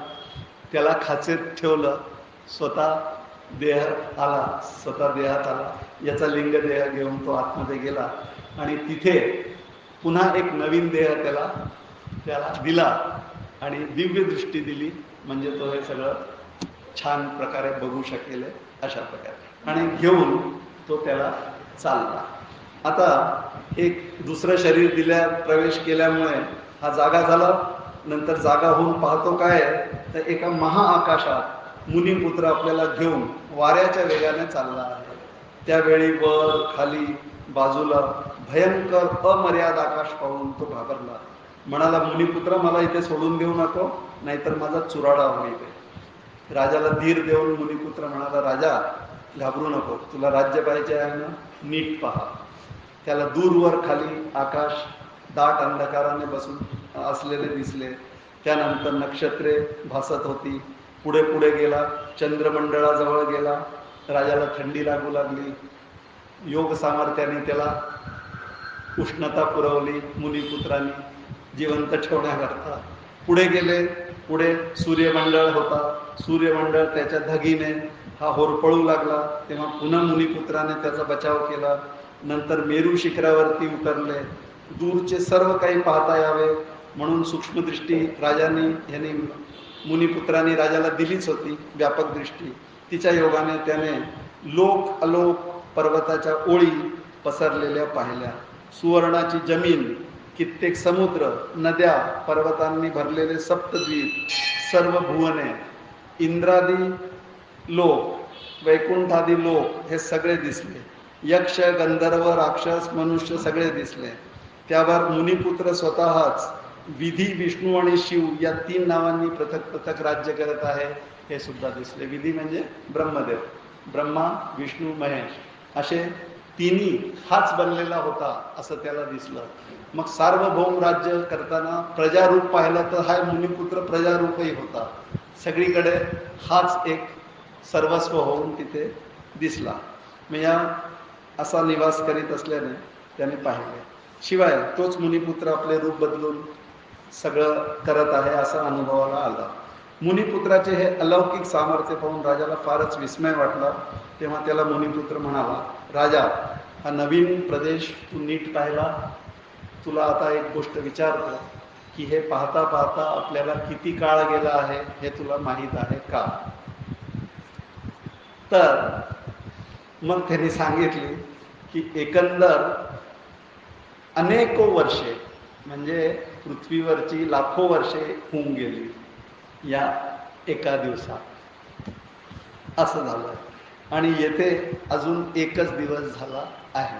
त्याला खाचेत ठेवलं, स्वतः देहात आला. याचा लिंगदेह घेऊन तो आतमध्ये गेला आणि तिथे पुन्हा एक नवीन देह त्याला दिला आणि दिव्य दृष्टी दिली, म्हणजे तो हे सगळं छान प्रकारे बघू शकेल अशा प्रकारे. आणि घेऊन तो त्याला चालला. आता एक दुसरं शरीर प्रवेश केल्यामुळे हा जागा झाला. नंतर जागा होऊन पाहतो काय, तर एका महाआकाशात मुनिपुत्र आपल्याला घेऊन वाऱ्याच्या वेगाने चालला आहे. त्यावेळी वर खाली बाजूला भयंकर अमर्याद आकाश पाहून तो घाबरला. म्हणाला, मुनिपुत्र, मला इथे सोडून देऊ नको, नाहीतर माझा चुराडा होईल. राजाला धीर देऊन मुनिपुत्र म्हणाला, राजा घाबरू नको, तुला राज्य पाहिजे आहे ना, नीट पहा. त्याला दूरवर खाली आकाश दाट अंधकाराने बसून असलेले दिसले. त्यानंतर नक्षत्रे भासत होती. पुढे पुढे गेला, चंद्रमंडळाजवळ गेला. राजाला थंडी लागू लागली. योग सामर्थ्याने त्याला उष्णता पुरवली मुनिपुत्रांनी जिवंत ठेवण्याकरता. पुढे गेले. पुढे सूर्यमंडळ होता. सूर्यमंडळ त्याच्या धगीने हा होरपळू लागला. तेव्हा पुन्हा मुनिपुत्राने त्याचा बचाव केला. नंतर मेरू शिखरावरती उतरले. दूरचे सर्व काही पाहता यावे म्हणून सूक्ष्मदृष्टी ह्यांनी मुनिपुत्रांनी राजाला दिलीच होती, व्यापक दृष्टी. तिच्या योगाने त्याने लोक अलोक पर्वताच्या ओळी पसरलेल्या पाहिल्या. सुवर्णाची जमीन, कित्येक समुद्र, नद्या, पर्वतांनी भरलेले सप्तद्वीप, सर्व भुवने, इंद्रादी लोक, वैकुंठादी लोक हे सगळे दिसले. यक्ष, गंधर्व, राक्षस, मनुष्य सगळे दिसले. त्यावर मुनिपुत्र स्वतःच विधी, विष्णू आणि शिव या 3 नावांनी पृथक पृथक राज्य करत आहे हे सुद्धा दिसले. विधी म्हणजे ब्रह्मदेव, ब्रह्मा, विष्णू, महेश असे तिन्ही हाच बनलेला होता असं त्याला दिसलं. मग सार्वभौम राज्य करताना प्रजारूप पाहिलं तर हा मुनिपुत्र प्रजारूपही होता. सगळीकडे हाच एक सर्वस्व होऊन तिथे दिसला. मी या असा निवास करीत असल्याने त्याने पाहिले. शिवाय तोच मुनिपुत्र आपले रूप बदलून सगळं करत आहे असा अनुभवाला आला. मुनिपुत्राचे हे अलौकिक सामर्थ्य पाहून राजाला फारच विस्मय वाटला. तेव्हा त्याला मुनिपुत्र म्हणाला, राजा, हा नवीन प्रदेश तू नीट पाहिला. तुला आता एक गोष्ट विचारतो की हे पाहता पाहता आपल्याला किती काळ गेला आहे हे तुला माहीत आहे का? तर मग त्यांनी सांगितले की एकंदर अनेको वर्षे, म्हणजे पृथ्वीवरची लाखो वर्षे होऊन गेली या एका दिवसात, असं झालं. आणि येथे अजून एकच दिवस झाला आहे.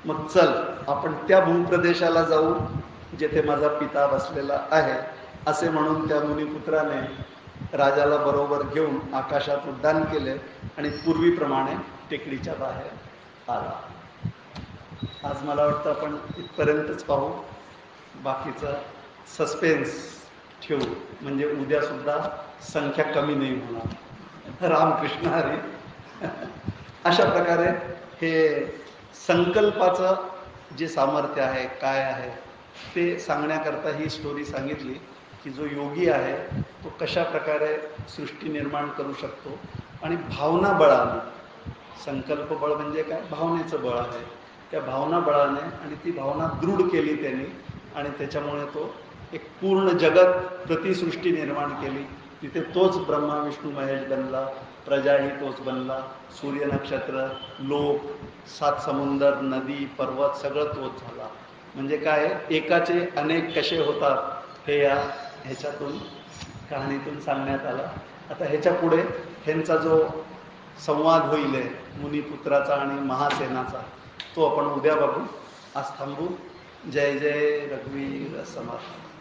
मग चल आपण त्या भूप्रदेशाला जाऊ जेथे माझा पिता बसलेला आहे, असे म्हणून त्या मुनिपुत्राने राजाला बरोबर घेऊन आकाशात उड्डाण केले आणि पूर्वीप्रमाणे टेकडीच्या बाहेर आला. आज मला वाटतं आपण इथपर्यंतच पाहू. बाकीचं सस्पेन्स ठेवू, म्हणजे उद्या सुद्धा संख्या कमी नाही होणार. रामकृष्ण हरी. अशा प्रकारे हे संकल्पाचं जे सामर्थ्य आहे, काय आहे ते सांगण्याकरता ही स्टोरी सांगितली की जो योगी आहे तो कशा प्रकारे सृष्टी निर्माण करू शकतो. आणि भावना बळाने, संकल्प बळ म्हणजे काय, भावनेचं बळ आहे. त्या भावना बळाने आणि ती भावना दृढ केली त्यांनी आणि त्याच्यामुळे तो एक पूर्ण जगत प्रतिसृष्टी निर्माण केली. तिथे तोच ब्रह्मा विष्णू महेश बनला, प्रजाही तोच बनला, सूर्य नक्षत्र, लोक, 7 समुंदर, नदी, पर्वत सगळं तोच झाला. म्हणजे काय, एकाचे अनेक कसे होतात हे या ह्याच्यातून कहाणीतून सांगण्यात आलं. आता ह्याच्या पुढे ह्यांचा जो संवाद होईल मुनिपुत्राचा आणि महासेनाचा, तो आपण उद्या बघू. आज थांबू. जय जय रघुवीर समर्थ.